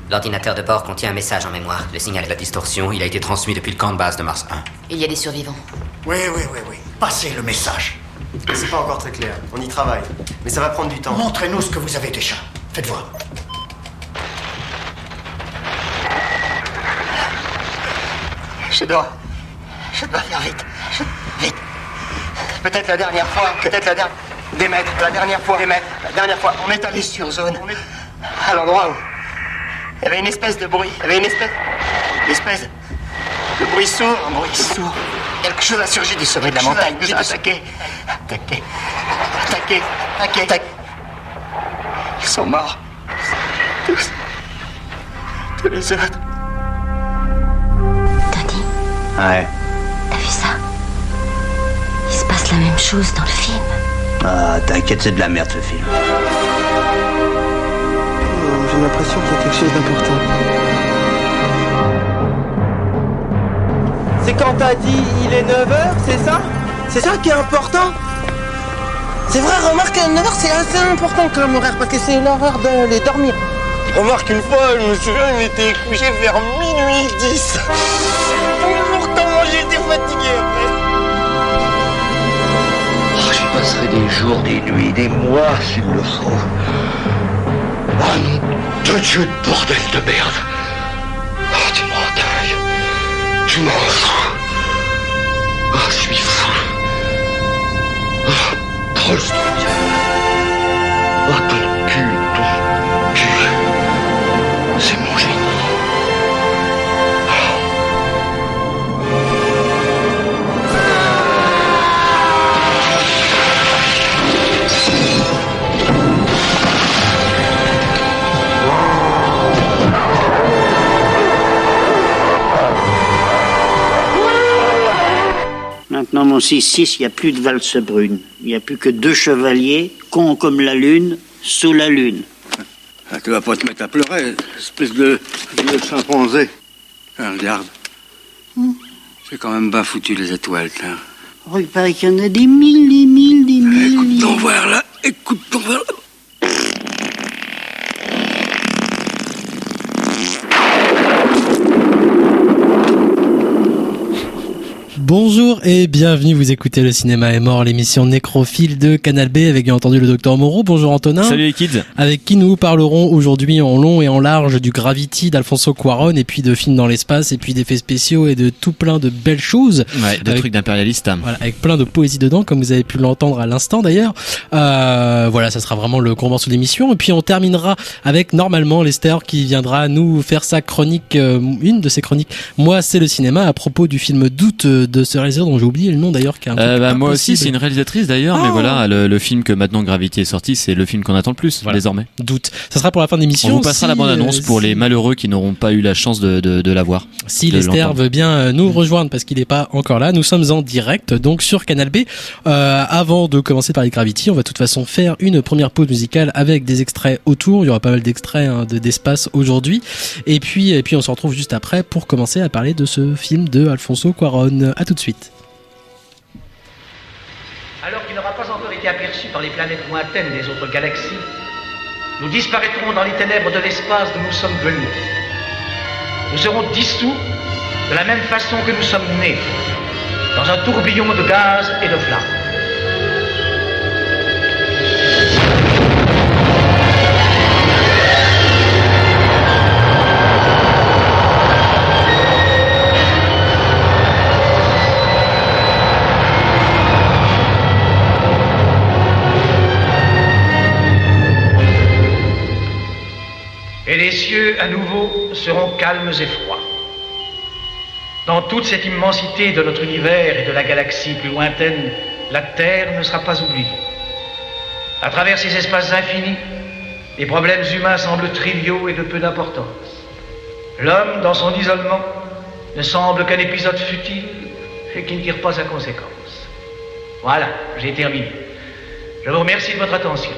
L'ordinateur de bord contient un message en mémoire. Le signal de la distorsion, il a été transmis depuis le camp de base de Mars 1. Il y a des survivants. Oui. Passez le message. C'est pas encore très clair. On y travaille. Mais ça va prendre du temps. Montrez-nous ce que vous avez déjà. Faites voir. Je dois faire vite. Vite. Peut-être la dernière fois. Démettre. La dernière fois. On est allé sur zone. À l'endroit où il y avait une espèce de bruit. Il y avait une espèce de bruit sourd. Quelque chose a surgi du sommet de la montagne. Nous a attaqué. Ils sont morts. Tous les autres. Tony, Ouais. t'as vu ça? Il se passe la même chose dans le film. Ah, t'inquiète, c'est de la merde ce film. J'ai l'impression qu'il y a quelque chose d'important. C'est quand t'as dit il est 9h, c'est ça? C'est ça qui est important? C'est vrai, remarque, 9h c'est assez important comme horaire parce que c'est l'heure d'aller dormir. Remarque, une fois, je me souviens, il était couché vers minuit 10. Pourtant, j'ai été fatigué après. Oh, j'y passerai des jours, des nuits, des mois s'il le faut. Oh nom de Dieu de bordel de merde. Oh, tu m'en dingue. Je m'en fous. Oh, je suis fou. Oh, proche de Dieu. Oh, ton cul. C'est mon génie. Maintenant, mon 6-6, il n'y a plus de valse brune. Il n'y a plus que 2 chevaliers, cons comme la lune, sous la lune. Ah, tu vas pas te mettre à pleurer, espèce de vieux chimpanzé. Ah, regarde. C'est quand même bas foutu, les étoiles, tiens. Oh, il paraît qu'il y en a des mille. Écoute ton verre, là. Écoute ton verre, là. Bonjour et bienvenue, vous écoutez Le Cinéma est mort, l'émission nécrophile de Canal B avec bien entendu le docteur Moreau. Bonjour Antonin. Salut les kids. Avec qui nous parlerons aujourd'hui en long et en large du Gravity d'Alfonso Cuarón et puis de films dans l'espace et puis d'effets spéciaux et de tout plein de belles choses. Ouais, de trucs d'impérialistes. Voilà, avec plein de poésie dedans comme vous avez pu l'entendre à l'instant d'ailleurs. Voilà, ça sera vraiment le gros morceau de l'émission et puis on terminera avec normalement Lester qui viendra nous faire sa chronique, une de ses chroniques. Moi c'est le cinéma à propos du film Doute de ce réalisateur dont j'ai oublié le nom d'ailleurs qui est moi aussi c'est une réalisatrice d'ailleurs mais voilà le film que maintenant Gravity est sorti c'est le film qu'on attend le plus désormais. Doute. Ça sera pour la fin de l'émission. On vous passera la bande-annonce pour les malheureux qui n'auront pas eu la chance de la voir. Si Lester veut bien nous rejoindre parce qu'il n'est pas encore là, nous sommes en direct donc sur Canal B. Avant de commencer par les Gravity, on va de toute façon faire une première pause musicale avec des extraits autour. Il y aura pas mal d'extraits d'espace aujourd'hui et puis on se retrouve juste après pour commencer à parler de ce film de Alfonso Cuarón. À tout de suite. Alors qu'il n'aura pas encore été aperçu par les planètes lointaines des autres galaxies, nous disparaîtrons dans les ténèbres de l'espace d'où nous sommes venus. Nous serons dissous de la même façon que nous sommes nés, dans un tourbillon de gaz et de flammes. Et les cieux, à nouveau, seront calmes et froids. Dans toute cette immensité de notre univers et de la galaxie plus lointaine, la Terre ne sera pas oubliée. À travers ces espaces infinis, les problèmes humains semblent triviaux et de peu d'importance. L'homme, dans son isolement, ne semble qu'un épisode futile et qui ne tire pas sa conséquence. Voilà, j'ai terminé. Je vous remercie de votre attention.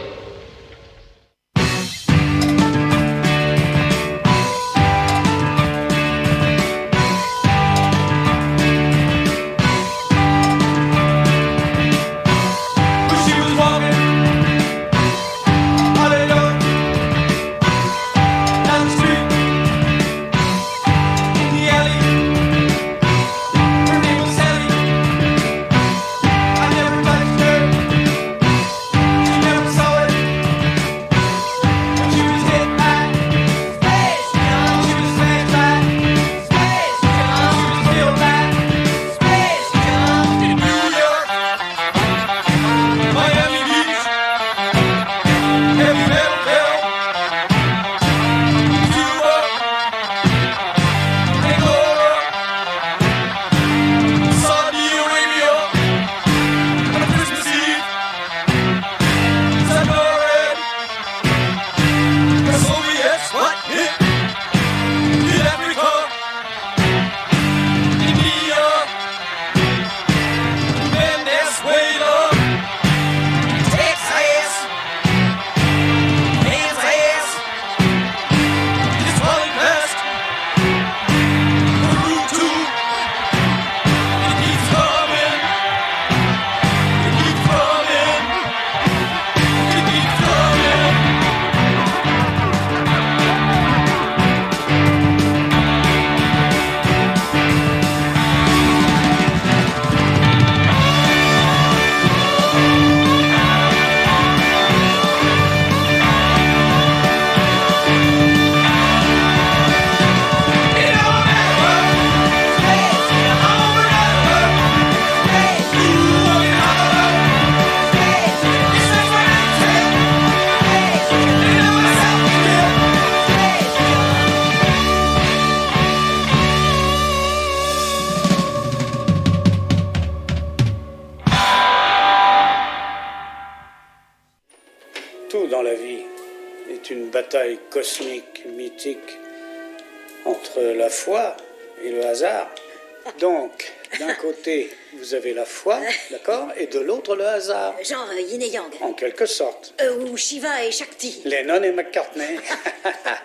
bataille cosmique, mythique, entre la foi et le hasard. Donc, d'un côté, vous avez la foi, d'accord, et de l'autre, le hasard. Genre yin et yang. En quelque sorte. Ou Shiva et Shakti. Lennon et McCartney.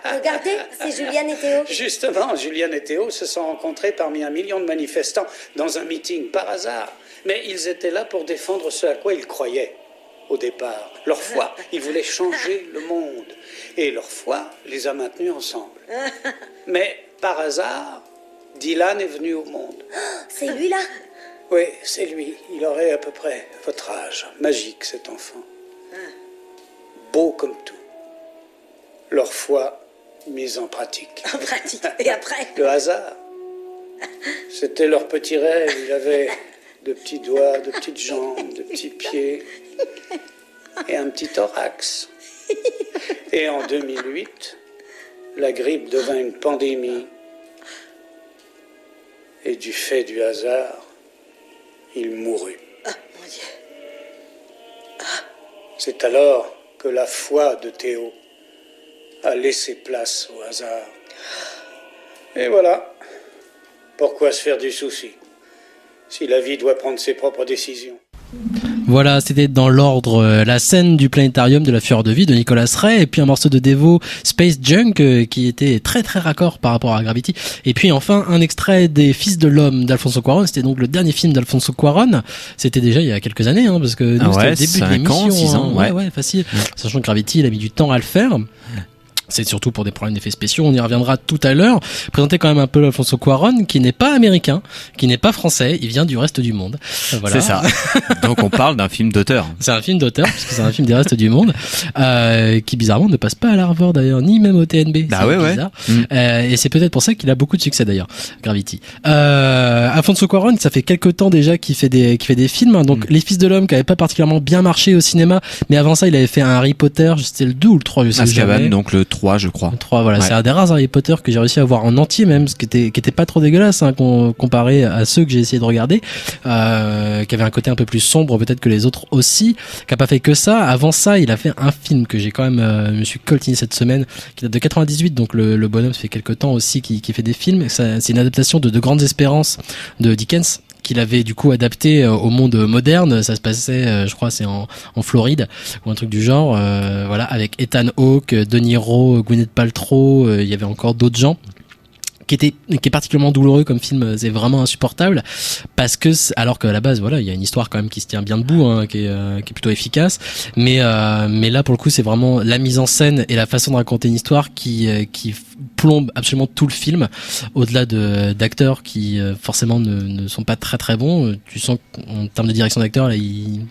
Regardez, c'est Juliane et Théo. Justement, Juliane et Théo se sont rencontrés parmi 1 million de manifestants dans un meeting par hasard. Mais ils étaient là pour défendre ce à quoi ils croyaient au départ. Leur foi, ils voulaient changer le monde. Et leur foi les a maintenus ensemble. Mais par hasard, Dylan est venu au monde. C'est lui là? Oui, c'est lui. Il aurait à peu près votre âge. Magique, cet enfant. Beau comme tout. Leur foi mise en pratique. En pratique. Et après? Le hasard. C'était leur petit rêve. Il avait de petits doigts, de petites jambes, de petits pieds et un petit thorax. Et en 2008, la grippe devint une pandémie. Et du fait du hasard, il mourut. Ah, mon Dieu. C'est alors que la foi de Théo a laissé place au hasard. Et voilà. Pourquoi se faire du souci, si la vie doit prendre ses propres décisions? Voilà, c'était dans l'ordre la scène du planétarium de la Fureur de Vie de Nicolas Ray, et puis un morceau de Devo, Space Junk, qui était très très raccord par rapport à Gravity, et puis enfin un extrait des Fils de l'Homme d'Alfonso Cuarón. C'était donc le dernier film d'Alfonso Cuarón. C'était déjà il y a quelques années, hein, parce que nous, c'était le début de l'émission. 6 ans, ouais, facile. Sachant que Gravity, il a mis du temps à le faire. C'est surtout pour des problèmes d'effets spéciaux, on y reviendra tout à l'heure. Présenter quand même un peu Alfonso Cuarón, qui n'est pas américain, qui n'est pas français, il vient du reste du monde. Voilà. C'est ça. Donc on parle d'un film d'auteur. C'est un film d'auteur, puisque c'est un film des restes du monde, qui bizarrement ne passe pas à l'Harvard d'ailleurs, ni même au TNB. Bah ouais, bizarre. Et c'est peut-être pour ça qu'il a beaucoup de succès d'ailleurs, Gravity. Alfonso Cuarón, ça fait quelques temps déjà qu'il fait des films, hein. Donc Les Fils de l'Homme, qui avait pas particulièrement bien marché au cinéma, mais avant ça il avait fait un Harry Potter, c'était le 2 ou le 3, je sais Azkaban, jamais. donc le 3, je crois. 3, voilà, Ouais. c'est un des rares Harry Potter que j'ai réussi à voir en entier, même, ce qui était pas trop dégueulasse, hein, comparé à ceux que j'ai essayé de regarder, qui avait un côté un peu plus sombre peut-être que les autres aussi, qui a pas fait que ça. Avant ça, il a fait un film que j'ai quand même, me suis coltiné cette semaine, qui date de 98, donc le bonhomme, ça fait quelques temps aussi qui fait des films. C'est une adaptation de Grandes Espérances de Dickens, qu'il avait du coup adapté au monde moderne. Ça se passait, je crois, c'est en Floride ou un truc du genre, voilà, avec Ethan Hawke, De Niro, Gwyneth Paltrow, il y avait encore d'autres gens. Qui est particulièrement douloureux comme film, c'est vraiment insupportable, parce que alors qu'à la base, voilà, il y a une histoire quand même qui se tient bien debout, hein, qui est plutôt efficace, mais là pour le coup c'est vraiment la mise en scène et la façon de raconter une histoire qui plombe absolument tout le film, au-delà d'acteurs qui forcément ne sont pas très très bons. Tu sens qu'en termes de direction d'acteurs là, il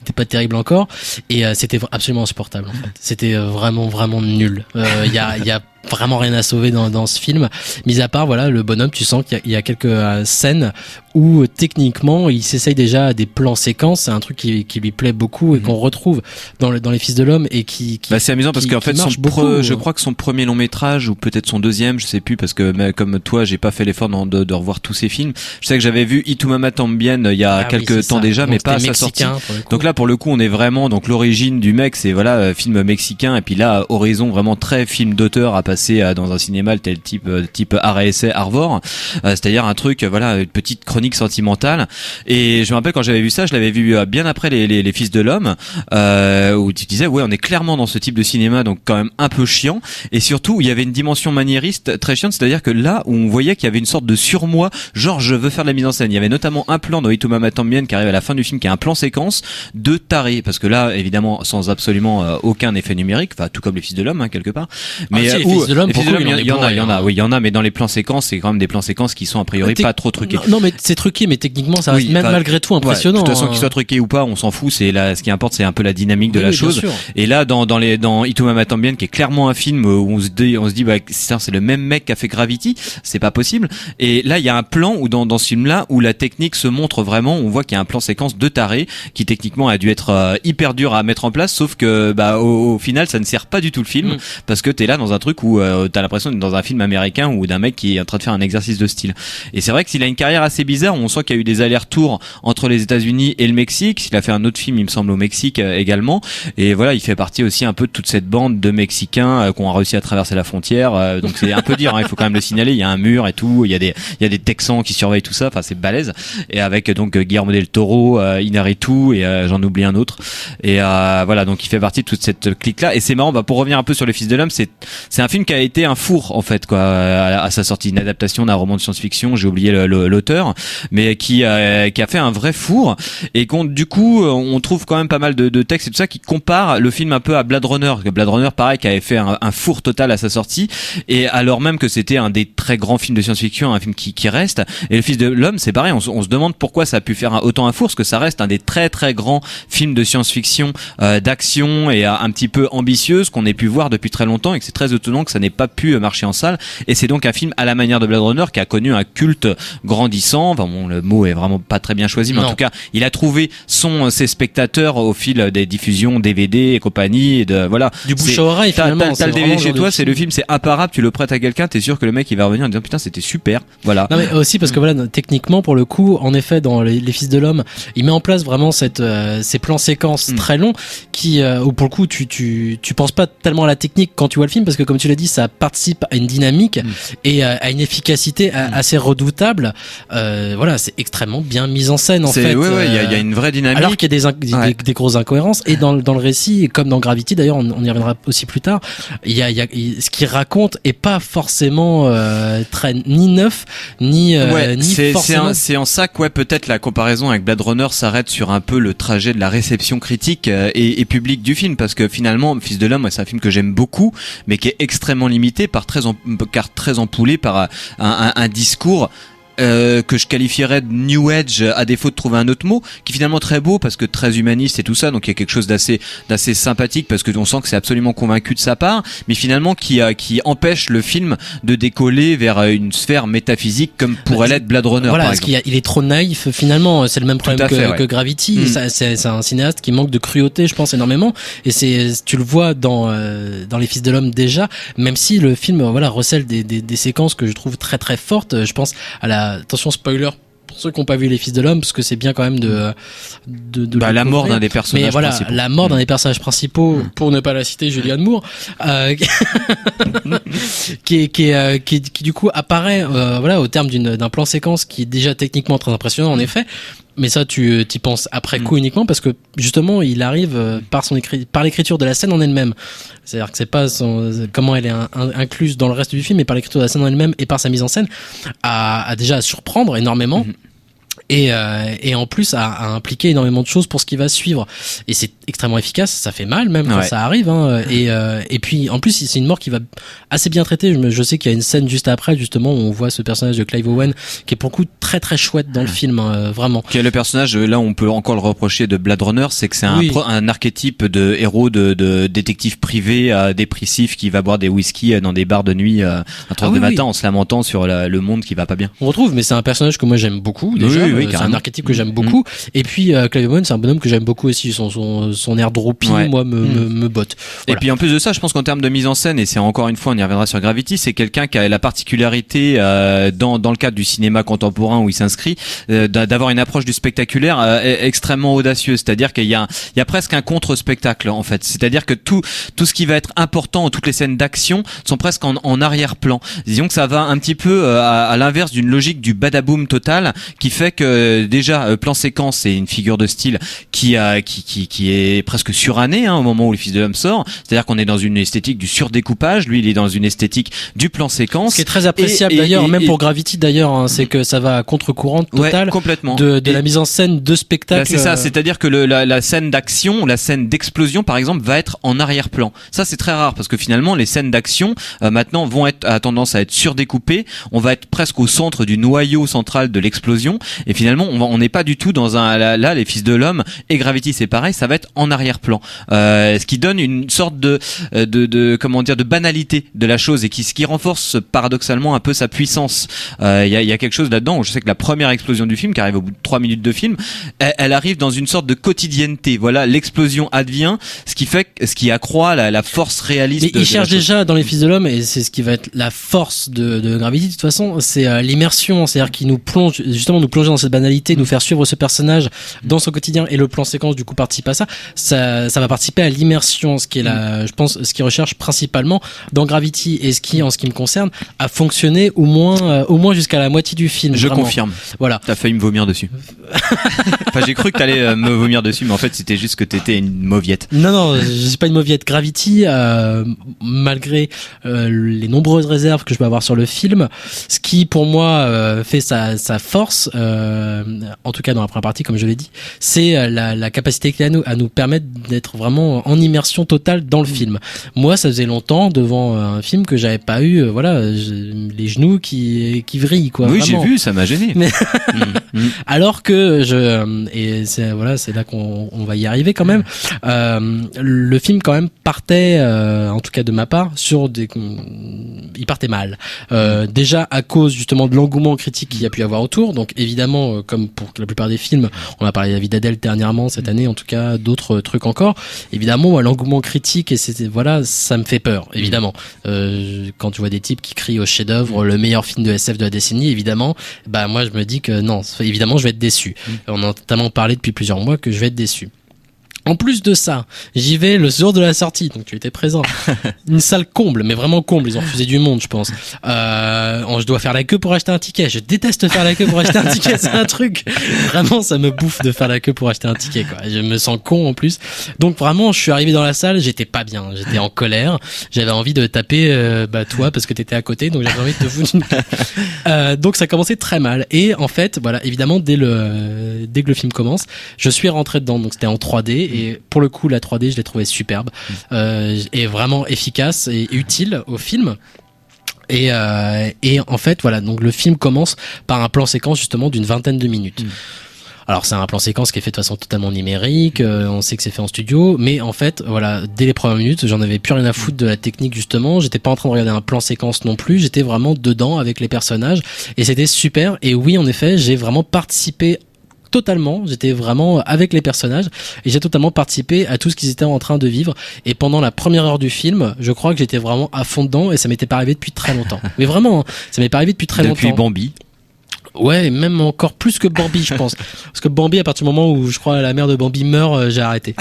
était pas terrible encore, et c'était absolument insupportable en fait. C'était vraiment nul. Il y a vraiment rien à sauver dans ce film, mis à part voilà le bonhomme. Tu sens qu'il y a quelques scènes où techniquement il s'essaye déjà des plans séquences. C'est un truc qui lui plaît beaucoup et qu'on retrouve dans les Fils de l'Homme, et qui bah c'est amusant parce qu'en fait je crois que son premier long métrage, ou peut-être son deuxième, je sais plus, parce que comme toi j'ai pas fait l'effort de revoir tous ses films. Je sais que j'avais vu Y Tu m'amas tambien il y a quelques temps déjà, donc, mais pas à sa sortie. Donc là pour le coup on est vraiment, donc l'origine du mec c'est voilà film mexicain, et puis là horizon vraiment très film d'auteur à passer dans un cinéma tel type RSA Arvor, c'est-à-dire un truc voilà, une petite chronique sentimentale. Et je me rappelle quand j'avais vu ça, je l'avais vu bien après les Fils de l'Homme, où tu disais ouais on est clairement dans ce type de cinéma, donc quand même un peu chiant, et surtout il y avait une dimension maniériste très chiante, c'est-à-dire que là où on voyait qu'il y avait une sorte de surmoi, genre je veux faire de la mise en scène. Il y avait notamment un plan dans Y Tu m'amas tambien qui arrive à la fin du film, qui est un plan séquence de taré, parce que là évidemment sans absolument aucun effet numérique, enfin tout comme les Fils de l'Homme, hein, quelque part, mais les Fils de l'Homme, il y en a, mais dans les plans séquences, c'est quand même des plans séquences qui sont a priori pas trop truqués. Non, mais c'est truqué, mais techniquement, ça reste même malgré tout impressionnant. De toute façon, qu'il soit truqué ou pas, on s'en fout. Ce qui importe, c'est un peu la dynamique de la chose. Sûr. Et là, dans Y Tu m'amas tambien, qui est clairement un film où on se dit, bah, c'est le même mec qui a fait Gravity, c'est pas possible. Et là, il y a un plan où dans ce film-là, où la technique se montre vraiment, on voit qu'il y a un plan séquence de taré, qui techniquement a dû être hyper dur à mettre en place, sauf que, bah, au final, ça ne sert pas du tout le film, parce que t'es là dans un truc où t'as l'impression d'être dans un film américain ou d'un mec qui est en train de faire un exercice de style. Et c'est vrai qu'il a une carrière assez bizarre où on sent qu'il y a eu des allers-retours entre les États-Unis et le Mexique. Il a fait un autre film, il me semble, au Mexique également. Et voilà, il fait partie aussi un peu de toute cette bande de Mexicains qui ont réussi à traverser la frontière. Donc c'est un peu dire, hein, il faut quand même le signaler. Il y a un mur et tout. Il y a des Texans qui surveillent tout ça. Enfin, c'est balèze. Et avec donc Guillermo del Toro, Inarritu et j'en oublie un autre. Et voilà, donc il fait partie de toute cette clique-là. Et c'est marrant. Pour revenir un peu sur Les Fils de l'Homme, c'est un film qui a été un four en fait, quoi, à sa sortie, une adaptation d'un roman de science-fiction. J'ai oublié l'auteur, mais qui a fait un vrai four et du coup on trouve quand même pas mal de textes et tout ça qui comparent le film un peu à Blade Runner. Blade Runner, pareil, qui avait fait un four total à sa sortie, et alors même que c'était un des très grands films de science-fiction, un film qui reste. Et Le Fils de l'Homme, c'est pareil, on se demande pourquoi ça a pu faire autant un four, parce que ça reste un des très très grands films de science-fiction, d'action et un petit peu ambitieuse qu'on ait pu voir depuis très longtemps, et que c'est très étonnant que ça n'ait pas pu marcher en salle. Et c'est donc un film à la manière de Blade Runner qui a connu un culte grandissant. Enfin bon, le mot est vraiment pas très bien choisi, mais en tout cas, il a trouvé ses spectateurs au fil des diffusions DVD et compagnie, et voilà. Du bouche à oreille, finalement. T'as le DVD chez toi, c'est le film, c'est imparable, tu le prêtes à quelqu'un, t'es sûr que le mec il va revenir en disant putain c'était super. Voilà. Non mais aussi parce que voilà, techniquement pour le coup, en effet, dans les Fils de l'Homme, il met en place vraiment ces plans séquences très longs qui, où pour le coup tu penses pas tellement à la technique quand tu vois le film, parce que comme tu l'as dit, ça participe à une dynamique et à une efficacité assez redoutable. Voilà, c'est extrêmement bien mis en scène en fait. Ouais, il y a une vraie dynamique. Alors qu'il y a des grosses incohérences, et dans le récit, comme dans Gravity d'ailleurs, on y reviendra aussi plus tard, il y a ce qu'il raconte est pas forcément très ni neuf ni forcément. C'est en ça que peut-être la comparaison avec Blade Runner s'arrête sur un peu le trajet de la réception critique et publique du film, parce que finalement Fils de l'Homme, c'est un film que j'aime beaucoup, mais qui est extrêmement limité car très empoulé par un discours que je qualifierais de New Age, à défaut de trouver un autre mot, qui est finalement très beau parce que très humaniste et tout ça, donc il y a quelque chose d'assez sympathique parce que on sent que c'est absolument convaincu de sa part, mais finalement qui empêche le film de décoller vers une sphère métaphysique comme pourrait l'être Blade Runner. Voilà, par parce exemple. il est trop naïf finalement, c'est le même problème que Gravity. C'est un cinéaste qui manque de cruauté, je pense, énormément, et tu le vois dans Les Fils de l'Homme déjà, même si le film recèle des séquences que je trouve très très fortes. Je pense à attention, spoiler pour ceux qui n'ont pas vu Les Fils de l'Homme, parce que c'est bien quand même de la mort d'un des personnages principaux. La mort d'un des personnages principaux, pour ne pas la citer, Julianne Moore, qui du coup apparaît au terme d'un plan séquence qui est déjà techniquement très impressionnant en effet. Mais ça, tu t'y penses après coup uniquement parce que justement, il arrive par l'écriture de la scène en elle-même. C'est-à-dire que c'est pas comment elle est incluse dans le reste du film, mais par l'écriture de la scène en elle-même et par sa mise en scène, à déjà surprendre énormément. Et en plus à impliquer énormément de choses pour ce qui va suivre, et c'est extrêmement efficace, ça fait mal même quand ça arrive, et puis en plus c'est une mort qui va assez bien traiter. Je sais qu'il y a une scène juste après justement où on voit ce personnage de Clive Owen qui est pour le coup très très chouette dans le film, vraiment. Qui est le personnage, là on peut encore le reprocher de Blade Runner, c'est que c'est un archétype de héros de détective privé dépressif qui va boire des whisky dans des bars de nuit à 3h du matin en se lamentant sur le monde qui va pas bien. On retrouve, mais c'est un personnage que moi j'aime beaucoup déjà. C'est un archétype que j'aime beaucoup. Et puis Clive Owen, c'est un bonhomme que j'aime beaucoup aussi. Son air droopy, moi, me botte. Voilà. Et puis en plus de ça, je pense qu'en termes de mise en scène, et c'est encore une fois, on y reviendra sur Gravity, c'est quelqu'un qui a la particularité dans le cadre du cinéma contemporain où il s'inscrit, d'avoir une approche du spectaculaire extrêmement audacieuse. C'est-à-dire qu'il y a presque un contre-spectacle en fait. C'est-à-dire que tout ce qui va être important, toutes les scènes d'action sont presque en arrière-plan. Disons que ça va un petit peu à l'inverse d'une logique du badaboom total, qui fait que déjà plan séquence, c'est une figure de style qui est presque surannée au moment où Le Fils de l'Homme sort. C'est-à-dire qu'on est dans une esthétique du surdécoupage, lui il est dans une esthétique du plan séquence. Ce qui est très appréciable d'ailleurs, même pour Gravity d'ailleurs, c'est que ça va à contre-courant total complètement de la mise en scène de spectacle. C'est ça, c'est-à-dire que la scène d'action, la scène d'explosion par exemple, va être en arrière-plan. Ça c'est très rare parce que finalement les scènes d'action maintenant vont à tendance à être surdécoupées. On va être presque au centre du noyau central de l'explosion, et finalement on n'est pas du tout dans là Les Fils de l'Homme et Gravity c'est pareil, ça va être en arrière-plan, ce qui donne une sorte de banalité de la chose et ce qui renforce paradoxalement un peu sa puissance. Il y a quelque chose là-dedans. Je sais que la première explosion du film, qui arrive au bout de 3 minutes de film, elle arrive dans une sorte de quotidienneté. Voilà, l'explosion advient, ce qui accroît la force réaliste. Mais il cherche déjà dans Les Fils de l'Homme, et c'est ce qui va être la force de Gravity de toute façon, c'est l'immersion, c'est-à-dire qu'il nous plonge, justement nous plonger dans cette banalité, nous faire suivre ce personnage dans son quotidien, et le plan séquence du coup participe à ça va participer à l'immersion, ce qui est je pense, ce qu'il recherche principalement dans Gravity, et ce qui, en ce qui me concerne, a fonctionné au moins jusqu'à la moitié du film. Je vraiment. confirme. Voilà. T'as failli me vomir dessus. Enfin, j'ai cru que t'allais me vomir dessus, mais en fait, c'était juste que t'étais une mauviette. Non, je suis pas une mauviette. Gravity, malgré les nombreuses réserves que je peux avoir sur le film, ce qui pour moi fait sa force, en tout cas dans la première partie, comme je l'ai dit, c'est la capacité qu'il a à nous permettre d'être vraiment en immersion totale dans le film. Moi, ça faisait longtemps devant un film que j'avais pas eu, les genoux qui vrillent, quoi. Oui, vraiment. j'ai vu, ça m'a gêné. Mais alors que c'est là qu'on va y arriver quand même. Le film quand même partait, en tout cas de ma part, il partait mal. Déjà à cause justement de l'engouement critique qu'il y a pu avoir autour. Donc évidemment, comme pour la plupart des films, on a parlé de la vie d'Adèle dernièrement cette année, en tout cas d'autres trucs encore. Évidemment, l'engouement critique, et ça me fait peur. Évidemment, quand tu vois des types qui crient au chef-d'œuvre, le meilleur film de SF de la décennie, évidemment, moi je me dis que non, évidemment je vais être déçu. On a notamment parlé depuis plusieurs mois que je vais être déçu. En plus de ça, j'y vais le jour de la sortie, donc tu étais présent. Une salle comble, mais vraiment comble, ils ont refusé du monde, je pense. Je dois faire la queue pour acheter un ticket. Je déteste faire la queue pour acheter un ticket, c'est un truc. Vraiment, ça me bouffe de faire la queue pour acheter un ticket, quoi. Je me sens con en plus. Donc vraiment, je suis arrivé dans la salle, j'étais pas bien, j'étais en colère. J'avais envie de taper toi parce que t'étais à côté, donc j'avais envie de te foutre une... Donc ça commençait très mal. Et en fait, voilà, évidemment, dès que le film commence, je suis rentré dedans, donc c'était en 3D. Et pour le coup, la 3D, je l'ai trouvé superbe, et vraiment efficace et utile au film. Et en fait, voilà, donc le film commence par un plan séquence justement d'une 20aine de minutes. Alors c'est un plan séquence qui est fait de façon totalement numérique, on sait que c'est fait en studio, mais en fait voilà, dès les premières minutes j'en avais plus rien à foutre de la technique justement, j'étais pas en train de regarder un plan séquence non plus, j'étais vraiment dedans avec les personnages, et c'était super. Et oui, en effet, j'ai vraiment participé totalement, j'étais vraiment avec les personnages et j'ai totalement participé à tout ce qu'ils étaient en train de vivre. Et pendant la première heure du film, je crois que j'étais vraiment à fond dedans, et ça m'était pas arrivé depuis très longtemps. Mais vraiment, ça m'est pas arrivé depuis très longtemps. Depuis Bambi. Ouais, même encore plus que Bambi, je pense. Parce que Bambi, à partir du moment où je crois la mère de Bambi meurt, j'ai arrêté.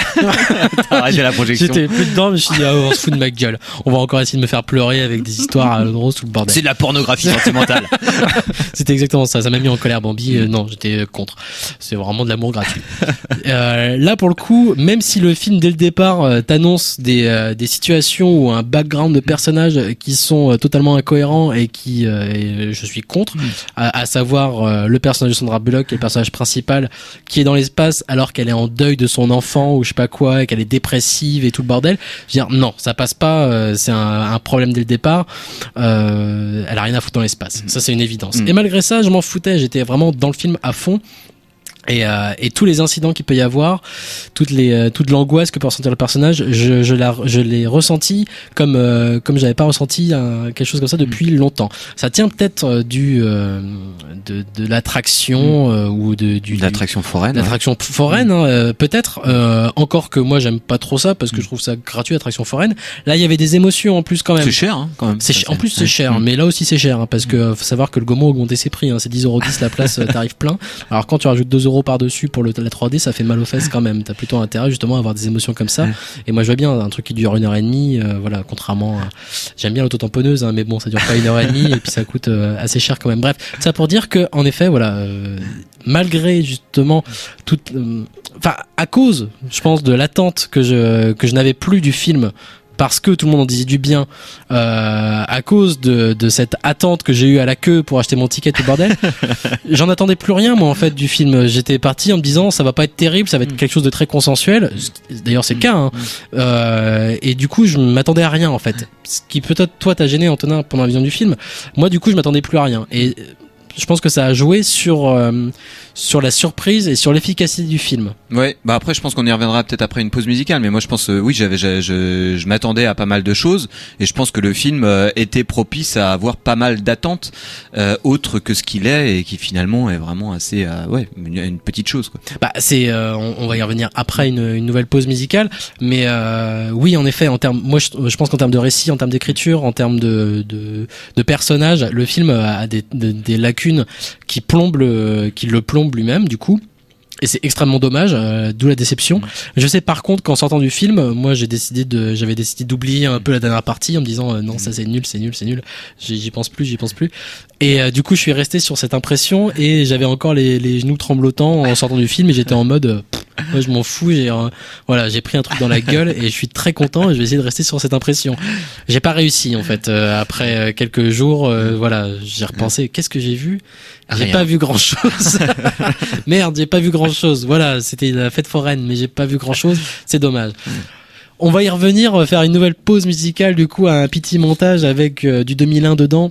T'as arrêté la projection. J'étais plus dedans, mais je me suis dit, on se fout de ma gueule. On va encore essayer de me faire pleurer avec des histoires à l'eau de rose, tout le bordel. C'est de la pornographie sentimentale. C'était exactement ça. Ça m'a mis en colère, Bambi. Non, j'étais contre. C'est vraiment de l'amour gratuit. Là, pour le coup, même si le film, dès le départ, t'annonce des situations ou un background de personnages qui sont totalement incohérents et qui, je suis contre, à savoir le personnage de Sandra Bullock, qui est le personnage principal, qui est dans l'espace alors qu'elle est en deuil de son enfant ou je sais pas quoi, et qu'elle est dépressive et tout le bordel. Je veux dire, non, ça passe pas, c'est un problème dès le départ. Elle a rien à foutre dans l'espace. Ça, c'est une évidence. Et malgré ça, je m'en foutais, j'étais vraiment dans le film à fond. Et tous les incidents qu'il peut y avoir, toute l'angoisse que peut ressentir le personnage, je l'ai ressenti comme j'avais pas ressenti quelque chose comme ça depuis longtemps. Ça tient peut-être de l'attraction ou de l'attraction foraine. L'attraction foraine, peut-être. Encore que moi j'aime pas trop ça parce que je trouve ça gratuit, l'attraction foraine. Là il y avait des émotions en plus quand même. C'est cher, hein, quand même. En plus c'est cher, mais là aussi c'est cher, hein, parce que faut savoir que le Gaumont a augmenté ses prix. Hein, c'est 10,10€ la place tarif plein. Alors quand tu rajoutes 2€ par-dessus pour la 3D, ça fait mal aux fesses quand même. T'as plutôt intérêt justement à avoir des émotions comme ça. Et moi je vois bien un truc qui dure 1h30, voilà, contrairement à... J'aime bien l'autotamponneuse, hein, mais bon, ça dure pas 1h30 et puis ça coûte assez cher quand même. Bref, ça pour dire que en effet, voilà, malgré justement à cause, je pense, de l'attente que je n'avais plus du film, parce que tout le monde en disait du bien, à cause de cette attente que j'ai eue à la queue pour acheter mon ticket, tout bordel, j'en attendais plus rien moi en fait du film. J'étais parti en me disant ça va pas être terrible, ça va être quelque chose de très consensuel. D'ailleurs c'est le cas, hein. Et du coup je m'attendais à rien en fait. Ce qui peut-être toi t'a gêné, Antonin, pendant la vision du film. Moi du coup je m'attendais plus à rien. Et je pense que ça a joué sur la surprise et sur l'efficacité du film. Ouais, bah après je pense qu'on y reviendra peut-être après une pause musicale, mais moi je pense oui, je m'attendais à pas mal de choses et je pense que le film était propice à avoir pas mal d'attentes autres que ce qu'il est et qui finalement est vraiment assez une petite chose quoi. Bah c'est on va y revenir après une nouvelle pause musicale, mais oui en effet en termes, moi je pense qu'en termes de récit, en termes d'écriture, en termes de personnages, le film a des lacunes qui le plombent lui-même du coup. Et c'est extrêmement dommage, d'où la déception. Je sais par contre qu'en sortant du film, moi j'avais décidé d'oublier un peu la dernière partie en me disant non ça c'est nul, j'y pense plus. Et du coup je suis resté sur cette impression et j'avais encore les genoux tremblotants en sortant du film et j'étais en mode moi je m'en fous, j'ai pris un truc dans la gueule et je suis très content et je vais essayer de rester sur cette impression. J'ai pas réussi en fait, après quelques jours, j'ai repensé, qu'est-ce que j'ai vu? J'ai pas vu grand chose. Merde, j'ai pas vu grand chose. Voilà, c'était la fête foraine, mais j'ai pas vu grand chose. C'est dommage. On va y revenir, on va faire une nouvelle pause musicale, du coup, à un petit montage avec du 2001 dedans.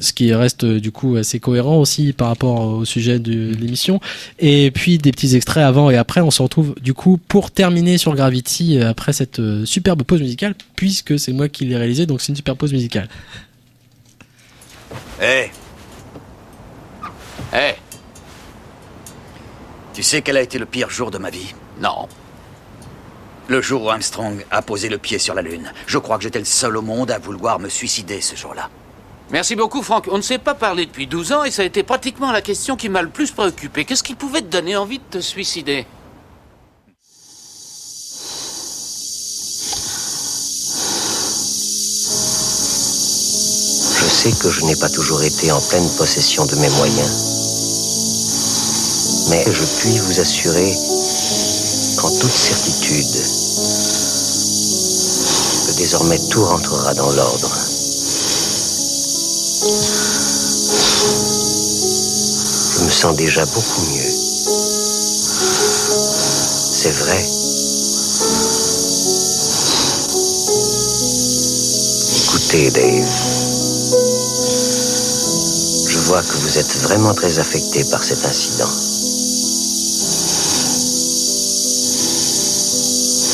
Ce qui reste du coup assez cohérent aussi par rapport au sujet de l'émission. Et puis des petits extraits avant et après. On se retrouve du coup pour terminer sur Gravity après cette superbe pause musicale, puisque c'est moi qui l'ai réalisé, donc c'est une super pause musicale. Hey. Tu sais quel a été le pire jour de ma vie? Non. Le jour où Armstrong a posé le pied sur la Lune. Je crois que j'étais le seul au monde à vouloir me suicider ce jour-là. Merci beaucoup, Franck. On ne s'est pas parlé depuis 12 ans et ça a été pratiquement la question qui m'a le plus préoccupé. Qu'est-ce qui pouvait te donner envie de te suicider? Je sais que je n'ai pas toujours été en pleine possession de mes moyens. Mais je puis vous assurer qu'en toute certitude, que désormais tout rentrera dans l'ordre. Je me sens déjà beaucoup mieux. C'est vrai. Écoutez, Dave. Je vois que vous êtes vraiment très affecté par cet incident.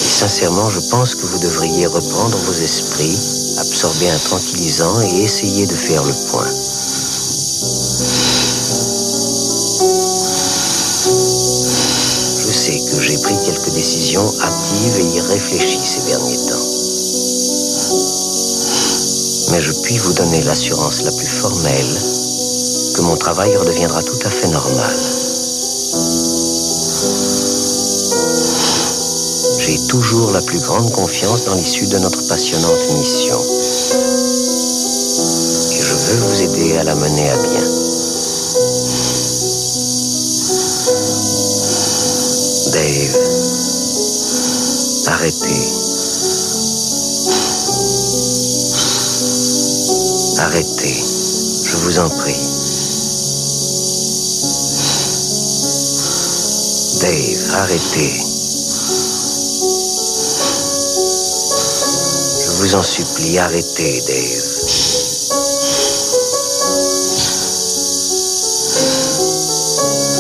Et sincèrement, je pense que vous devriez reprendre vos esprits, absorber un tranquillisant et essayer de faire le point. Je sais que j'ai pris quelques décisions hâtives et irréfléchies ces derniers temps. Mais je puis vous donner l'assurance la plus formelle que mon travail redeviendra tout à fait normal. J'ai toujours la plus grande confiance dans l'issue de notre passionnante mission. Et je veux vous aider à la mener à bien. Dave, arrêtez. Arrêtez, je vous en prie. Dave, arrêtez. Je vous en supplie, arrêtez, Dave.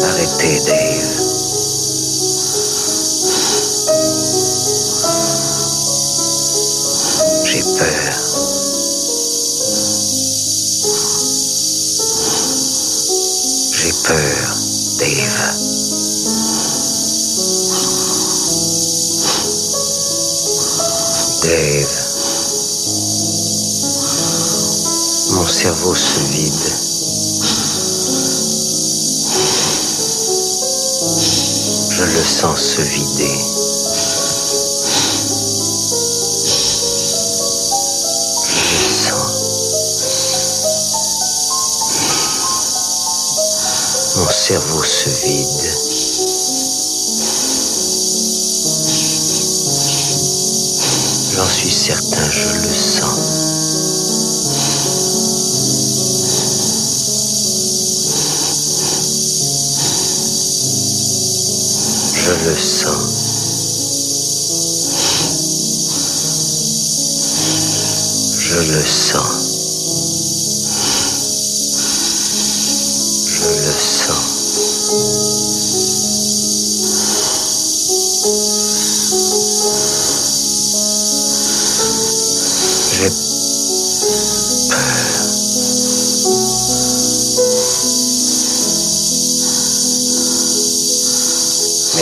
Arrêtez, Dave. J'ai peur. J'ai peur, Dave. Dave. Mon cerveau se vide. Je le sens se vider. Je le sens. Mon cerveau se vide. J'en suis certain, je le sens. Je le sens. Je le sens.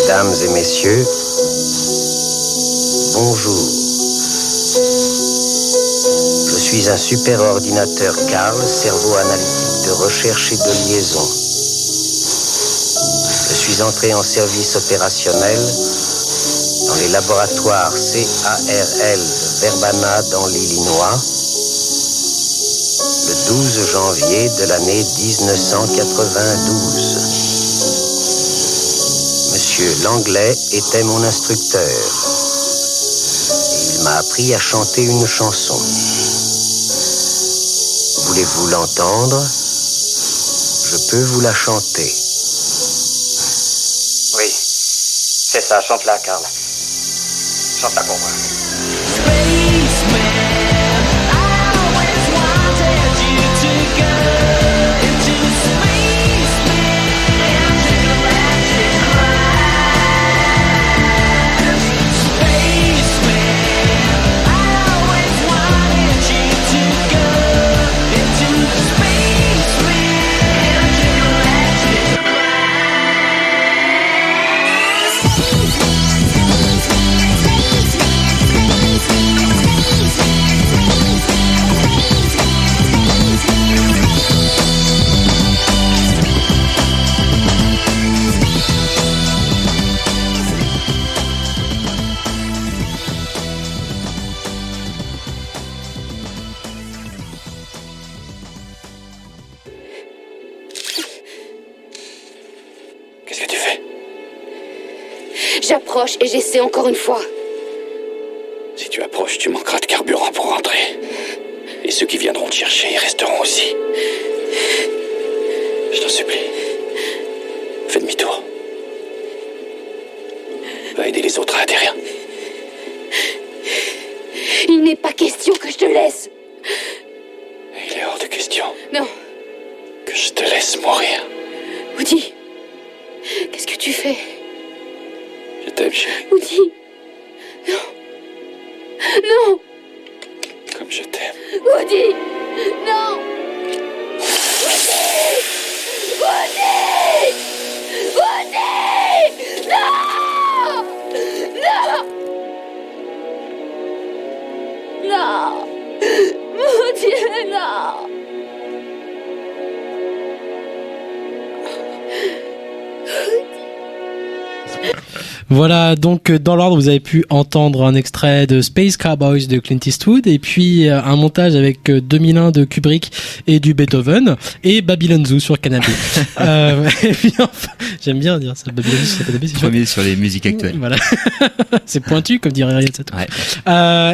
Mesdames et messieurs, bonjour. Je suis un super ordinateur Carl, cerveau analytique de recherche et de liaison. Je suis entré en service opérationnel dans les laboratoires CARL de Verbana dans l'Illinois le 12 janvier de l'année 1992. Monsieur Langlais était mon instructeur. Il m'a appris à chanter une chanson. Voulez-vous l'entendre? Je peux vous la chanter. Oui, c'est ça, chante-la, Carl. Chante-la pour moi. J'approche et j'essaie encore une fois. Si tu approches, tu manqueras de carburant pour rentrer. Et ceux qui viendront te chercher y resteront aussi. Je t'en supplie. Fais demi-tour. Va aider les autres à atterrir. Il n'est pas question que je te laisse. Il est hors de question. Non. Que je te laisse mourir. Woody, qu'est-ce que tu fais? Je t'aime, chérie. Woody, non. Non. Comme je t'aime. Woody, non. Woody, Woody, non. Non. Non. Mon Dieu, non. Voilà, donc dans l'ordre, vous avez pu entendre un extrait de Space Cowboys de Clint Eastwood, et puis un montage avec 2001 de Kubrick et du Beethoven, et Babylon Zoo sur Canal B. Et puis enfin, j'aime bien dire ça, Babylon Zoo sur Canal B, c'est premier sur les musiques actuelles. Voilà. C'est pointu, comme dirait Ariel Sato. Ouais.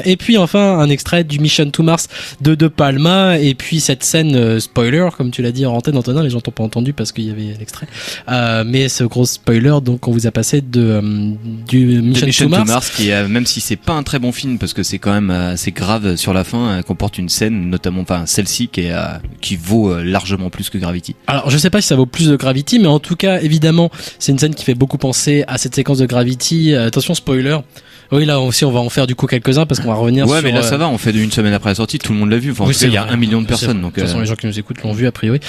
Et puis enfin, un extrait du Mission to Mars de Palma, et puis cette scène spoiler, comme tu l'as dit en antenne, Antonin, les gens t'ont pas entendu parce qu'il y avait l'extrait. Mais ce gros spoiler, donc on vous a passé du Mission to Mars, qui même si c'est pas un très bon film parce que c'est quand même assez grave sur la fin, comporte une scène, notamment celle-ci qui vaut largement plus que Gravity. Alors je sais pas si ça vaut plus de Gravity, mais en tout cas évidemment c'est une scène qui fait beaucoup penser à cette séquence de Gravity. Attention spoiler. Oui, là aussi on va en faire du coup quelques-uns parce qu'on va revenir sur... Ouais, mais là ça va, on fait une semaine après la sortie, tout le monde l'a vu. Enfin, oui, en tout cas, il y a 1 million de personnes. Donc, de toute façon, les gens qui nous écoutent l'ont vu a priori.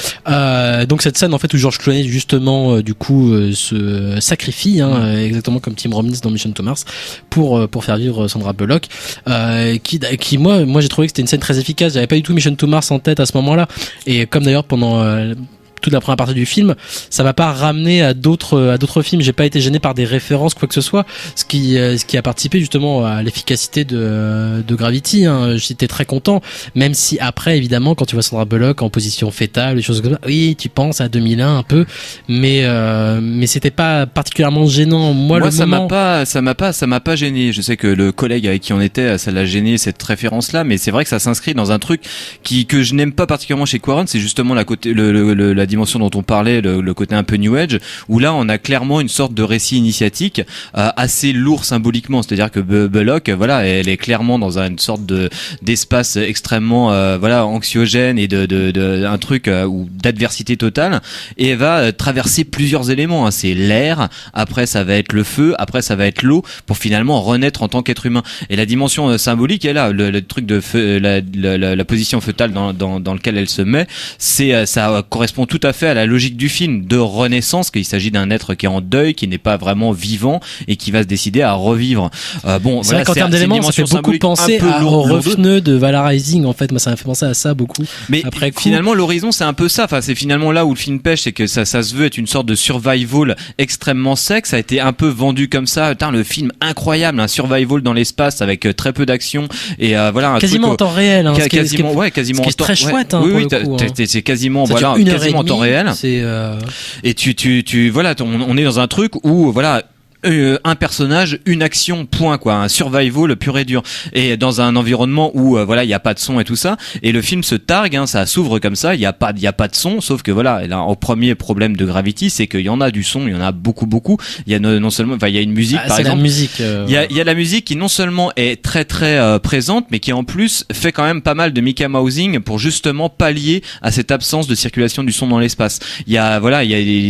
Donc cette scène en fait où George Clooney justement du coup se sacrifie, exactement comme Tim Robbins dans Mission to Mars, pour faire vivre Sandra Bullock, qui moi j'ai trouvé que c'était une scène très efficace. J'avais pas du tout Mission to Mars en tête à ce moment-là, et comme d'ailleurs pendant toute la première partie du film, ça m'a pas ramené à d'autres films. J'ai pas été gêné par des références, quoi que ce soit, ce qui a participé justement à l'efficacité de Gravity. J'étais très content, même si après évidemment quand tu vois Sandra Bullock en position fétale, des choses comme ça, oui, tu penses à 2001 un peu, mais c'était pas particulièrement gênant. Moi ça m'a pas gêné. Je sais que le collègue avec qui on était, ça l'a gêné cette référence là, mais c'est vrai que ça s'inscrit dans un truc que je n'aime pas particulièrement chez Quaron, c'est justement la dimension dont on parlait, le côté un peu New Age, où là on a clairement une sorte de récit initiatique assez lourd symboliquement, c'est-à-dire que Bullock, voilà, elle est clairement dans une sorte d'espace extrêmement anxiogène et de un truc ou d'adversité totale, et elle va traverser plusieurs éléments, c'est l'air, après ça va être le feu, après ça va être l'eau, pour finalement renaître en tant qu'être humain. Et la dimension symbolique est là, le truc de feu, la position fœtale dans lequel elle se met, ça correspond tout tout à fait à la logique du film de renaissance, qu'il s'agit d'un être qui est en deuil, qui n'est pas vraiment vivant et qui va se décider à revivre. Bon, c'est vrai qu'en termes d'éléments, ça fait beaucoup penser au Refneux de Valhalla Rising. En fait, moi, ça m'a fait penser à ça beaucoup. Mais après finalement, l'horizon, c'est un peu ça. Enfin, c'est finalement là où le film pêche, c'est que ça se veut être une sorte de survival extrêmement sec. Ça a été un peu vendu comme ça. Putain, le film incroyable, un survival dans l'espace avec très peu d'action et voilà. Quasiment en temps réel. Hein, quasiment, ouais, quasiment. Ce qui est très chouette. Hein, oui, c'est quasiment, voilà, quasiment en temps réel. Et tu, voilà, on est dans un truc où, voilà. Un personnage, une action, point quoi, un survival pur et dur, et dans un environnement où voilà, il y a pas de son et tout ça, et le film se targue, hein, ça s'ouvre comme ça, il y a pas de son, sauf que voilà, là, au premier problème de Gravity, c'est qu'il y en a du son, il y en a beaucoup, il y a non seulement, enfin il y a une musique par exemple, la musique, il y a la musique qui non seulement est très très présente, mais qui en plus fait quand même pas mal de Mickey Mousing pour justement pallier à cette absence de circulation du son dans l'espace. Il y a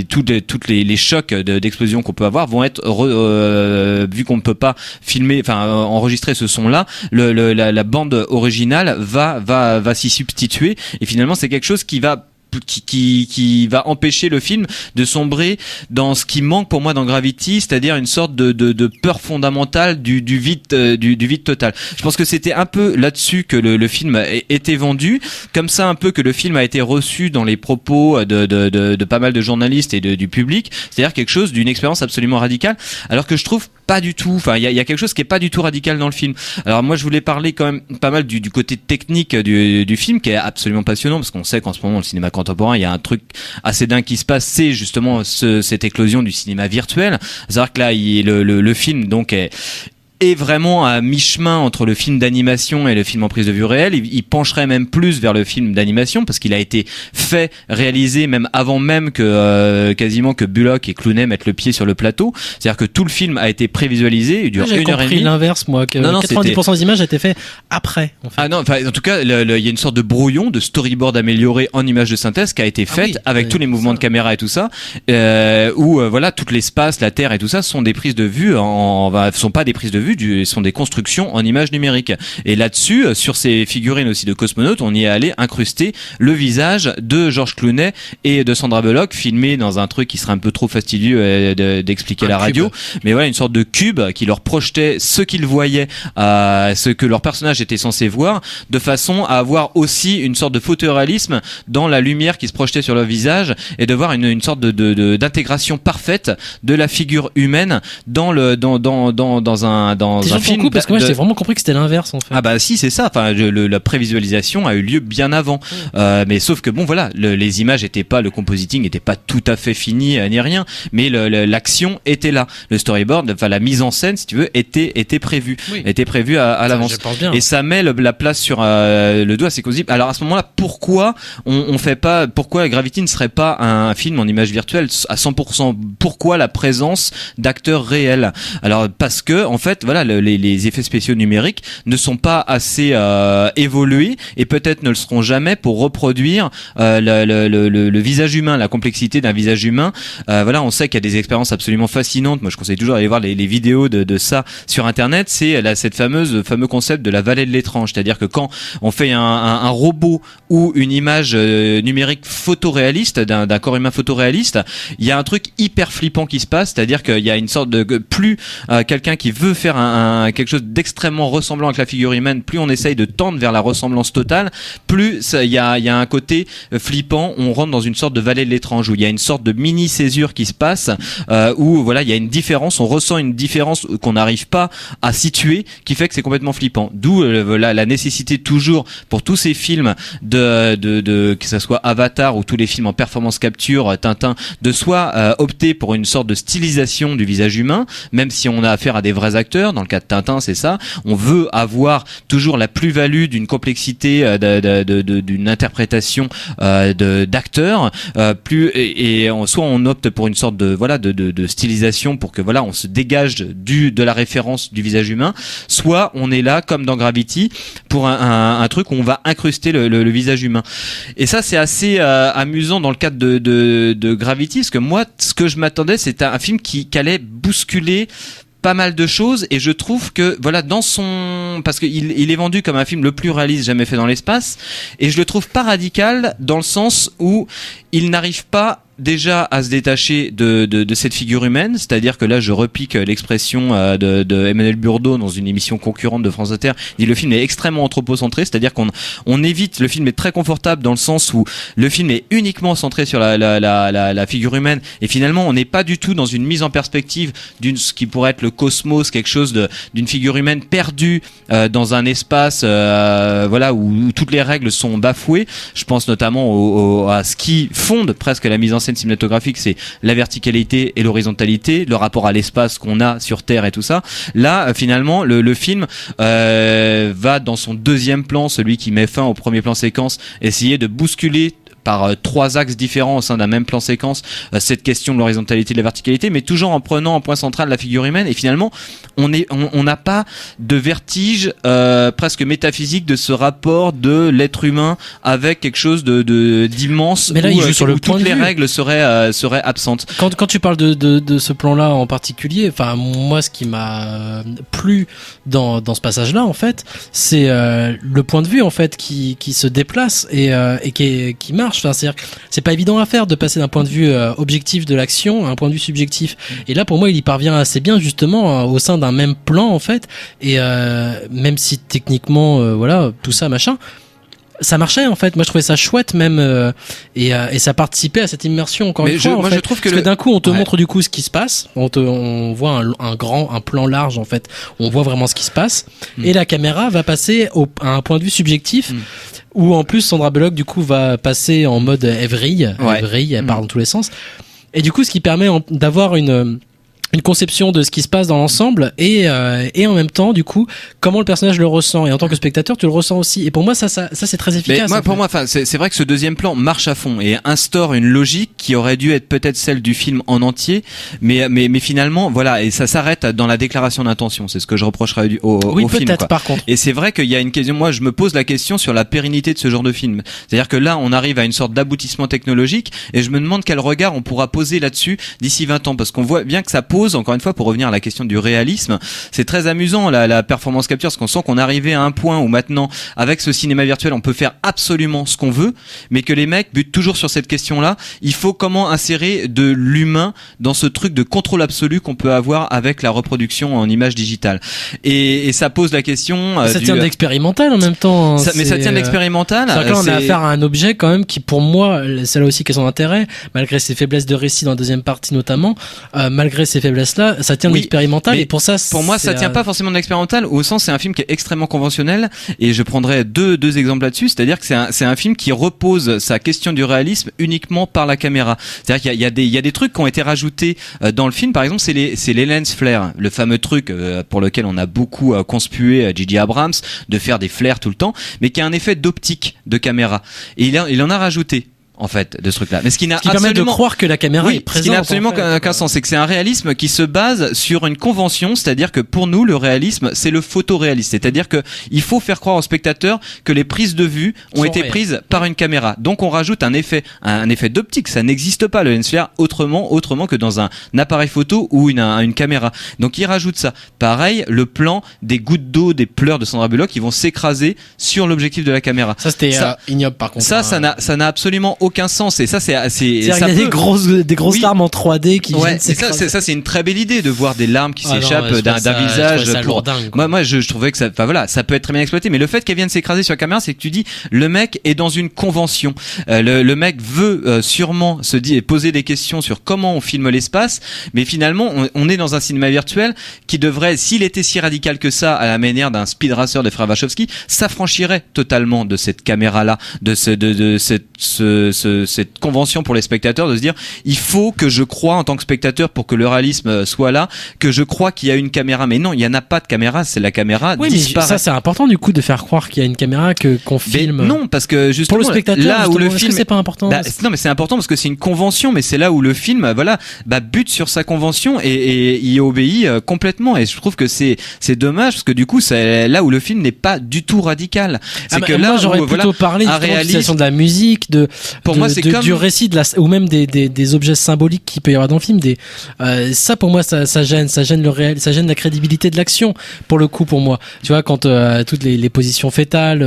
toutes les chocs d'explosion qu'on peut avoir vont être vu qu'on ne peut pas filmer, enfin enregistrer ce son-là, la bande originale va s'y substituer, et finalement c'est quelque chose qui va empêcher le film de sombrer dans ce qui manque pour moi dans Gravity, c'est-à-dire une sorte de peur fondamentale du vide total. Je pense que c'était un peu là-dessus que le film était vendu, comme ça un peu que le film a été reçu dans les propos de pas mal de journalistes et du public, c'est-à-dire quelque chose d'une expérience absolument radicale, alors que je trouve pas du tout, enfin il y a quelque chose qui est pas du tout radical dans le film. Alors moi je voulais parler quand même pas mal du côté technique du film, qui est absolument passionnant, parce qu'on sait qu'en ce moment le cinéma contemporain, il y a un truc assez dingue qui se passe, c'est justement cette éclosion du cinéma virtuel. C'est-à-dire que là le film donc est vraiment à mi-chemin entre le film d'animation et le film en prise de vue réelle. Il pencherait même plus vers le film d'animation, parce qu'il a été réalisé même avant même que quasiment que Bullock et Clooney mettent le pied sur le plateau. C'est-à-dire que tout le film a été prévisualisé, il dure 1 heure et demie. J'ai compris l'inverse, moi, que 90% des images a été fait après. En fait. Ah non, enfin en tout cas, il y a une sorte de brouillon, de storyboard amélioré en images de synthèse qui a été faite avec tous les mouvements de caméra et tout ça, où voilà, tout l'espace, la terre et tout ça sont des prises de vue, sont pas des prises de vue, sont des constructions en images numériques. Et là-dessus, sur ces figurines aussi de cosmonautes, on y est allé incruster le visage de George Clooney et de Sandra Bullock, filmé dans un truc qui serait un peu trop fastidieux d'expliquer à la radio, mais voilà, une sorte de cube qui leur projetait ce qu'ils voyaient, ce que leur personnage était censé voir, de façon à avoir aussi une sorte de photoréalisme dans la lumière qui se projetait sur leur visage, et de voir une sorte d'intégration parfaite de la figure humaine dans un film. Parce que moi j'ai vraiment compris que c'était l'inverse en fait. Ah bah si, c'est ça. Enfin, la prévisualisation a eu lieu bien avant. Mais sauf que bon voilà, les images étaient pas, le compositing était pas tout à fait fini ni rien, mais l'action était là. Le storyboard, enfin la mise en scène, si tu veux, était prévue, était prévue à l'avance. Et ça met la place sur le doigt, c'est qu'aussi. Alors à ce moment-là, pourquoi on fait pas, pourquoi Gravity ne serait pas un film en image virtuelle à 100%? Pourquoi la présence d'acteurs réels? Alors parce que en fait, voilà, les effets spéciaux numériques ne sont pas assez évolués, et peut-être ne le seront jamais pour reproduire le visage humain, la complexité d'un visage humain. Voilà, on sait qu'il y a des expériences absolument fascinantes. Moi, je conseille toujours d'aller voir les vidéos de ça sur Internet. C'est cette fameux concept de la vallée de l'étrange, c'est-à-dire que quand on fait un robot ou une image numérique photoréaliste d'un corps humain photoréaliste, il y a un truc hyper flippant qui se passe, c'est-à-dire qu'il y a une sorte de plus quelqu'un qui veut faire quelque chose d'extrêmement ressemblant avec la figure humaine, plus on essaye de tendre vers la ressemblance totale, plus il y a un côté flippant. On rentre dans une sorte de vallée de l'étrange où il y a une sorte de mini césure qui se passe, où voilà, il y a une différence, on ressent une différence qu'on n'arrive pas à situer, qui fait que c'est complètement flippant. D'où la nécessité toujours pour tous ces films que ça soit Avatar ou tous les films en performance capture, Tintin, de soit opter pour une sorte de stylisation du visage humain, même si on a affaire à des vrais acteurs. Dans le cas de Tintin, c'est ça. On veut avoir toujours la plus-value d'une complexité, d'une interprétation d'acteurs. Soit on opte pour une sorte de stylisation pour que voilà, on se dégage de la référence du visage humain. Soit on est là, comme dans Gravity, pour un truc où on va incruster le visage humain. Et ça, c'est assez amusant dans le cadre de Gravity, parce que moi, ce que je m'attendais, c'était un film qui allait bousculer pas mal de choses, et je trouve que voilà, parce qu'il est vendu comme un film le plus réaliste jamais fait dans l'espace, et je le trouve pas radical dans le sens où il n'arrive pas déjà à se détacher de cette figure humaine, c'est-à-dire que là je repique l'expression de Emmanuel Burdeau dans une émission concurrente de France Inter. Il dit le film est extrêmement anthropocentré, c'est-à-dire qu'on évite, le film est très confortable dans le sens où le film est uniquement centré sur la figure humaine, et finalement on n'est pas du tout dans une mise en perspective ce qui pourrait être le cosmos, quelque chose d'une figure humaine perdue dans un espace voilà, où toutes les règles sont bafouées. Je pense notamment à ce qui fonde presque la mise en scène cinématographique, c'est la verticalité et l'horizontalité, le rapport à l'espace qu'on a sur Terre et tout ça. Là, finalement, le film va dans son deuxième plan, celui qui met fin au premier plan séquence, essayer de bousculer par trois axes différents au sein d'un même plan séquence cette question de l'horizontalité et de la verticalité, mais toujours en prenant en point central la figure humaine, et finalement on n'a pas de vertige presque métaphysique de ce rapport de l'être humain avec quelque chose d'immense, mais là, il joue sur le point toutes de les vue. règles seraient absentes. Quand tu parles de ce plan-là en particulier, enfin moi ce qui m'a plu dans ce passage-là en fait, c'est le point de vue en fait qui se déplace et qui marche. Enfin, c'est-à-dire que c'est pas évident à faire de passer d'un point de vue objectif de l'action à un point de vue subjectif. Et là, pour moi, il y parvient assez bien justement au sein d'un même plan en fait. Et même si techniquement, voilà, tout ça machin, ça marchait en fait. Moi, je trouvais ça chouette même, et ça participait à cette immersion encore une fois. Je trouve que parce que d'un coup, on te montre du coup ce qui se passe. On voit un plan large en fait. On voit vraiment ce qui se passe. Et la caméra va passer à un point de vue subjectif. Où en plus Sandra Bullock du coup va passer en mode Every, elle part dans tous les sens, et du coup ce qui permet d'avoir une conception de ce qui se passe dans l'ensemble, et en même temps du coup comment le personnage le ressent, et en tant que spectateur tu le ressens aussi, et pour moi ça c'est très efficace. Mais pour moi, c'est vrai que ce deuxième plan marche à fond et instaure une logique qui aurait dû être peut-être celle du film en entier, mais finalement voilà, et ça s'arrête dans la déclaration d'intention. C'est ce que je reprocherais au film, quoi. Par contre. Et c'est vrai qu'il y a une question, moi je me pose la question sur la pérennité de ce genre de film, c'est-à-dire que là on arrive à une sorte d'aboutissement technologique, et je me demande quel regard on pourra poser là-dessus d'ici 20 ans, parce qu'on voit bien que ça pose, encore une fois, pour revenir à la question du réalisme, c'est très amusant la performance capture, parce qu'on sent qu'on est arrivé à un point où maintenant, avec ce cinéma virtuel, on peut faire absolument ce qu'on veut, mais que les mecs butent toujours sur cette question-là. Il faut comment insérer de l'humain dans ce truc de contrôle absolu qu'on peut avoir avec la reproduction en image digitale, et ça pose la question. Ça tient de l'expérimental en même temps. Mais ça tient de l'expérimental. C'est vrai que là, on a affaire à un objet quand même qui, pour moi, c'est là aussi qu'est son intérêt, malgré ses faiblesses de récit dans la deuxième partie notamment, malgré ces faiblesses-là, ça tient de l'expérimental, et pour moi ça tient pas forcément de l'expérimental, au sens c'est un film qui est extrêmement conventionnel, et je prendrai deux exemples là-dessus. C'est-à-dire que c'est un film qui repose sa question du réalisme uniquement par la caméra. C'est-à-dire qu'il y a des trucs qui ont été rajoutés dans le film. Par exemple, c'est les lens flares, le fameux truc pour lequel on a beaucoup conspué J.J. Abrams de faire des flares tout le temps, mais qui a un effet d'optique de caméra, et il en a rajouté en fait de ce truc-là. Mais ce qui permet de croire que la caméra est présente. Ce qui n'a absolument aucun sens, c'est que c'est un réalisme qui se base sur une convention, c'est-à-dire que pour nous le réalisme c'est le photoréalisme, c'est-à-dire que il faut faire croire au spectateur que les prises de vue ont été prises par une caméra. Donc on rajoute un effet d'optique, ça n'existe pas le lens flare autrement que dans un appareil photo ou une caméra. Donc il rajoute ça. Pareil, le plan des gouttes d'eau, des pleurs de Sandra Bullock qui vont s'écraser sur l'objectif de la caméra. Ça c'était ignoble par contre. Ça n'a absolument aucun sens, et ça c'est il y a des grosses larmes en 3D qui viennent s'écraser. Ça c'est une très belle idée de voir des larmes qui s'échappent d'un visage. Moi je trouvais que ça peut être très bien exploité, mais le fait qu'elle vienne s'écraser sur la caméra, c'est que tu dis le mec est dans une convention. Le mec veut sûrement poser des questions sur comment on filme l'espace, mais finalement on est dans un cinéma virtuel qui devrait, s'il était si radical que ça, à la manière d'un Speed Racer des frères Wachowski, s'affranchirait totalement de cette caméra là, de cette convention pour les spectateurs, de se dire il faut que je croie en tant que spectateur, pour que le réalisme soit là, que je crois qu'il y a une caméra. Mais non, il n'y en a pas de caméra, c'est la caméra disparaît. Ça c'est important du coup de faire croire qu'il y a une caméra, qu'on filme. Mais non, parce que justement pour le spectateur, là où le film, c'est pas important. Non, mais c'est important parce que c'est une convention, mais c'est là où le film bute sur sa convention et y obéit complètement, et je trouve que c'est dommage, parce que du coup c'est là où le film n'est pas du tout radical. C'est que là j'aurais plutôt parlé de l'utilisation de la musique, pour moi, c'est comme du récit ou même des objets symboliques qu'il peut y avoir dans le film. Ça pour moi, ça gêne la crédibilité de l'action. Pour le coup, pour moi, tu vois, quand toutes les positions fétales,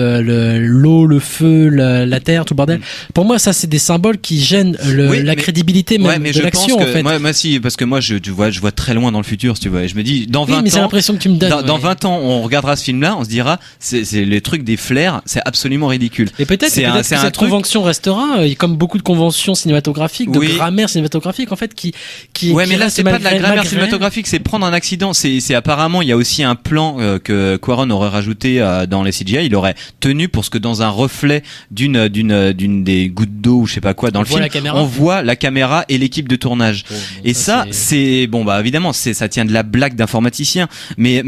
l'eau, le feu, la terre, tout le bordel. Pour moi, ça c'est des symboles qui gênent la crédibilité même de l'action. En fait. Moi si, parce que moi je vois très loin dans le futur, si tu vois. Et je me dis dans 20 ans. Mais c'est l'impression que tu me donnes. Dans 20 ans, on regardera ce film-là, on se dira, c'est le truc des flares, c'est absolument ridicule. Et peut-être que cette convention restera, comme beaucoup de conventions cinématographiques, de grammaire cinématographique, en fait, qui. Ouais, mais là, c'est pas de la grammaire cinématographique, c'est prendre un accident. C'est apparemment, il y a aussi un plan que Quaron aurait rajouté dans les CGI. Il aurait tenu pour ce que dans un reflet d'une des gouttes d'eau ou je sais pas quoi dans le film, on voit la caméra et l'équipe de tournage. Et ça, c'est bon, bah évidemment, ça tient de la blague d'informaticien, mais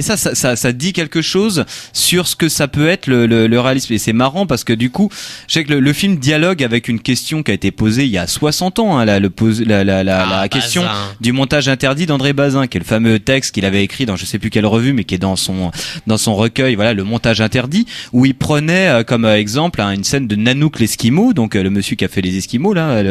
ça dit quelque chose sur ce que ça peut être le réalisme. Et c'est marrant parce que du coup, je sais que le film dialogue avec une question qui a été posée il y a 60 ans, hein, la question du montage interdit d'André Bazin, qui est le fameux texte qu'il avait écrit dans je sais plus quelle revue, mais qui est dans son recueil, voilà, le montage interdit, où il prenait comme exemple une scène de Nanook l'Esquimau, donc le monsieur qui a fait les Esquimaux là,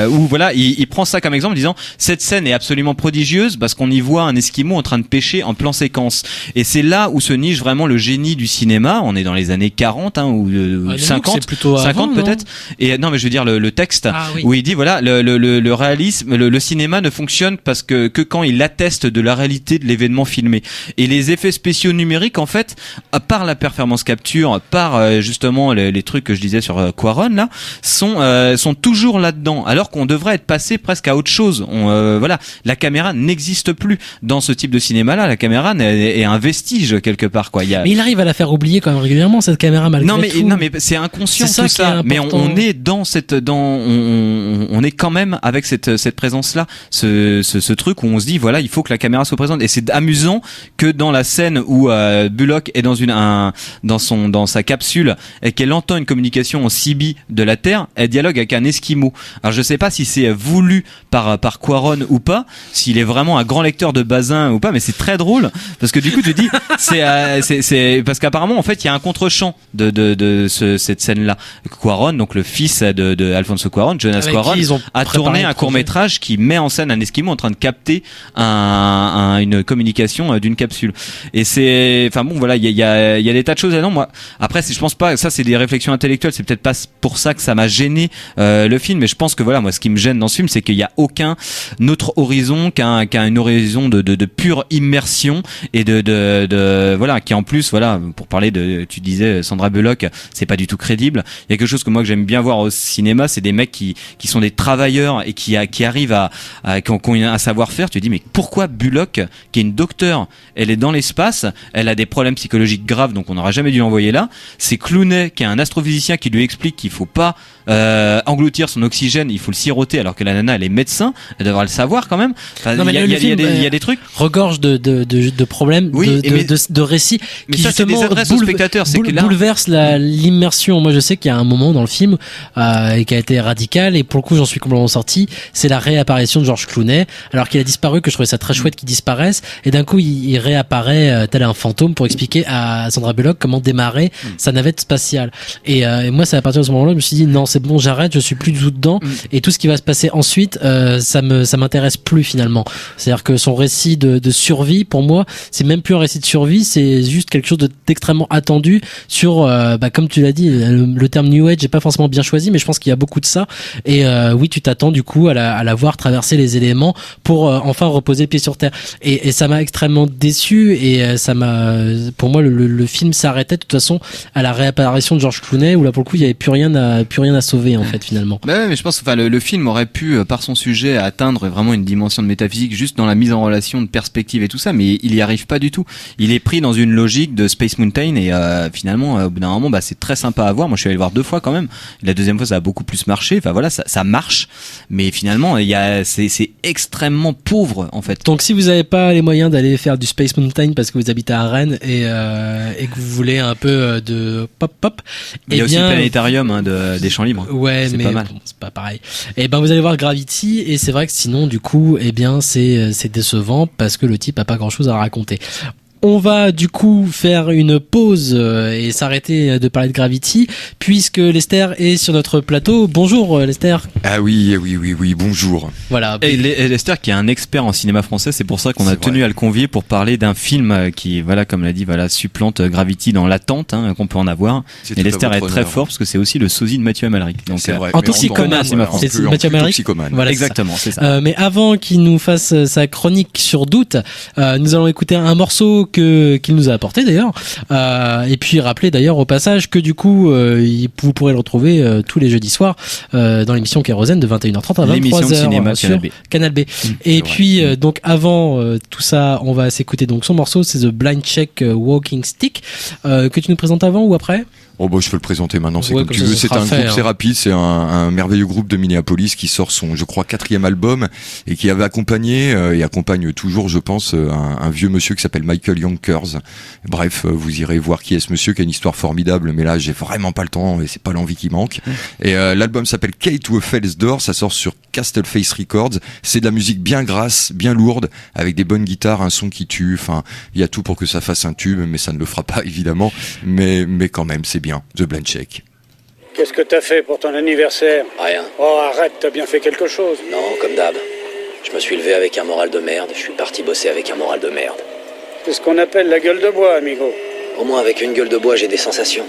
où voilà, il prend ça comme exemple en disant cette scène est absolument prodigieuse parce qu'on y voit un Esquimau en train de pêcher en plan séquence. Et c'est là où se niche vraiment le génie du cinéma. On est dans les années 40 ou 50, 50 peut-être. Et non, mais je veux dire le texte où il dit voilà, le réalisme, le cinéma ne fonctionne parce que quand il atteste de la réalité de l'événement filmé. Et les effets spéciaux numériques, en fait, par la performance capture, par justement les trucs que je disais sur Quaron là, sont toujours là-dedans, alors qu'on devrait être passé presque à autre chose. Voilà, la caméra n'existe plus dans ce type de cinéma-là. La caméra est un vestige quelque part, quoi. Mais il arrive à la faire oublier quand même régulièrement cette caméra malgré tout. Non mais c'est inconscient tout ça. Mais on est on est quand même avec cette présence-là, ce truc où on se dit voilà, il faut que la caméra soit présente. Et c'est amusant que dans la scène où Bullock est dans sa capsule et qu'elle entend une communication en CB de la Terre, elle dialogue avec un Esquimau. Alors je sais pas si c'est voulu par Quaron ou pas, s'il est vraiment un grand lecteur de Bazin ou pas, mais c'est très drôle parce que du coup tu dis c'est parce qu'apparemment en fait il y a un contre-champ de cette scène-là. Quaron, donc le fils de Alfonso Cuarón, Jonas Cuarón, a tourné un court-métrage qui met en scène un Esquimau en train de capter une communication d'une capsule. Et c'est, enfin bon, voilà, il y a des tas de choses là-dedans. Moi, après, je pense pas, ça c'est des réflexions intellectuelles, c'est peut-être pas pour ça que ça m'a gêné le film, mais je pense que voilà, moi, ce qui me gêne dans ce film, c'est qu'il y a aucun autre horizon qu'un horizon de pure immersion et voilà, qui en plus, voilà, pour parler tu disais Sandra Bullock, c'est pas du tout crédible. Il y a quelque chose que moi que j'aime bien voir au cinéma, c'est des mecs qui sont des travailleurs et qui arrivent qui ont un savoir-faire. Tu te dis mais pourquoi Bullock, qui est une docteure, elle est dans l'espace, elle a des problèmes psychologiques graves, donc on n'aurait jamais dû l'envoyer là. C'est Clooney, qui est un astrophysicien, qui lui explique qu'il faut pas engloutir son oxygène, il faut le siroter, alors que la nana elle est médecin, elle devrait le savoir quand même. Enfin, il y a des trucs regorge de problèmes, de récits mais qui ça, justement c'est des adresses aux spectateurs, c'est que là bouleverse l'immersion. Moi je sais qu'il y a un moment dans le film qui a été radical, et pour le coup j'en suis complètement sorti, c'est la réapparition de George Clooney alors qu'il a disparu, que je trouvais ça très chouette qu'il disparaisse, et d'un coup il réapparaît tel un fantôme pour expliquer à Sandra Bullock comment démarrer sa navette spatiale. Et moi c'est à partir de ce moment-là je me suis dit non, c'est bon, j'arrête, je suis plus du tout dedans, et tout ce qui va se passer ensuite ça m'intéresse plus finalement. C'est-à-dire que son récit de survie, pour moi c'est même plus un récit de survie, c'est juste quelque chose d'extrêmement attendu sur comme tu l'as dit, le terme New Age n'est pas forcément bien choisi, mais je pense qu'il y a beaucoup de ça. Et oui, tu t'attends du coup à la voir traverser les éléments pour enfin reposer le pied sur terre. Et ça m'a extrêmement déçu, et pour moi le film s'arrêtait de toute façon à la réapparition de George Clooney, où là pour le coup il y avait plus rien à sauver en fait finalement. Ouais, mais je pense, enfin le film aurait pu par son sujet atteindre vraiment une dimension de métaphysique juste dans la mise en relation de perspective et tout ça, mais il y arrive pas du tout. Il est pris dans une logique de Space Mountain, et finalement au bout d'un moment c'est très sympa à voir. Moi je suis allé le voir 2 fois quand même. La deuxième fois ça a beaucoup plus marché. Enfin voilà, ça marche, mais finalement c'est extrêmement pauvre en fait. Donc si vous avez pas les moyens d'aller faire du Space Mountain parce que vous habitez à Rennes et que vous voulez un peu de pop, il y a aussi le planétarium des Champs Libres. Ouais, c'est mais pas mal. Bon, c'est pas pareil. Et vous allez voir Gravity, et c'est vrai que sinon du coup c'est décevant parce que le type a pas grand chose à raconter. On va du coup faire une pause et s'arrêter de parler de Gravity puisque Lester est sur notre plateau. Bonjour Lester. Ah oui, bonjour. Voilà. Et Lester qui est un expert en cinéma français, c'est pour ça qu'on a tenu à le convier pour parler d'un film qui, voilà, comme l'a dit, voilà, supplante Gravity dans l'attente qu'on peut en avoir. Et Lester est très fort parce que c'est aussi le sosie de Mathieu Amalric. Donc c'est vrai. En toxicomane, c'est Mathieu Amalric. Voilà, exactement, c'est ça. Mais avant qu'il nous fasse sa chronique sur Doute, nous allons écouter un morceau qu'il nous a apporté d'ailleurs, et puis rappeler d'ailleurs au passage que du coup vous pourrez le retrouver tous les jeudis soirs dans l'émission Kérosène de 21h30 à 23h sur Canal B. Et puis donc avant tout ça, on va s'écouter donc son morceau, c'est The Blind Check Walking Stick, que tu nous présentes avant ou après? Oh bah je peux le présenter maintenant, c'est comme tu veux. C'est un groupe, c'est rapide, c'est un merveilleux groupe de Minneapolis qui sort son, je crois, 4e album et qui avait accompagné et accompagne toujours, je pense, un vieux monsieur qui s'appelle Michael Yonkers. Bref, vous irez voir qui est ce monsieur, qui a une histoire formidable, mais là j'ai vraiment pas le temps et c'est pas l'envie qui manque. Et l'album s'appelle Kate to a Fell's Door, ça sort sur Castleface Records. C'est de la musique bien grasse, bien lourde, avec des bonnes guitares, un son qui tue. Enfin, il y a tout pour que ça fasse un tube, mais ça ne le fera pas évidemment. Mais quand même, c'est bien. The Blind Check. Qu'est-ce que t'as fait pour ton anniversaire? Rien. Oh, arrête, t'as bien fait quelque chose. Non, comme d'hab. Je me suis levé avec un moral de merde, je suis parti bosser avec un moral de merde. C'est ce qu'on appelle la gueule de bois, amigo. Au moins avec une gueule de bois, j'ai des sensations.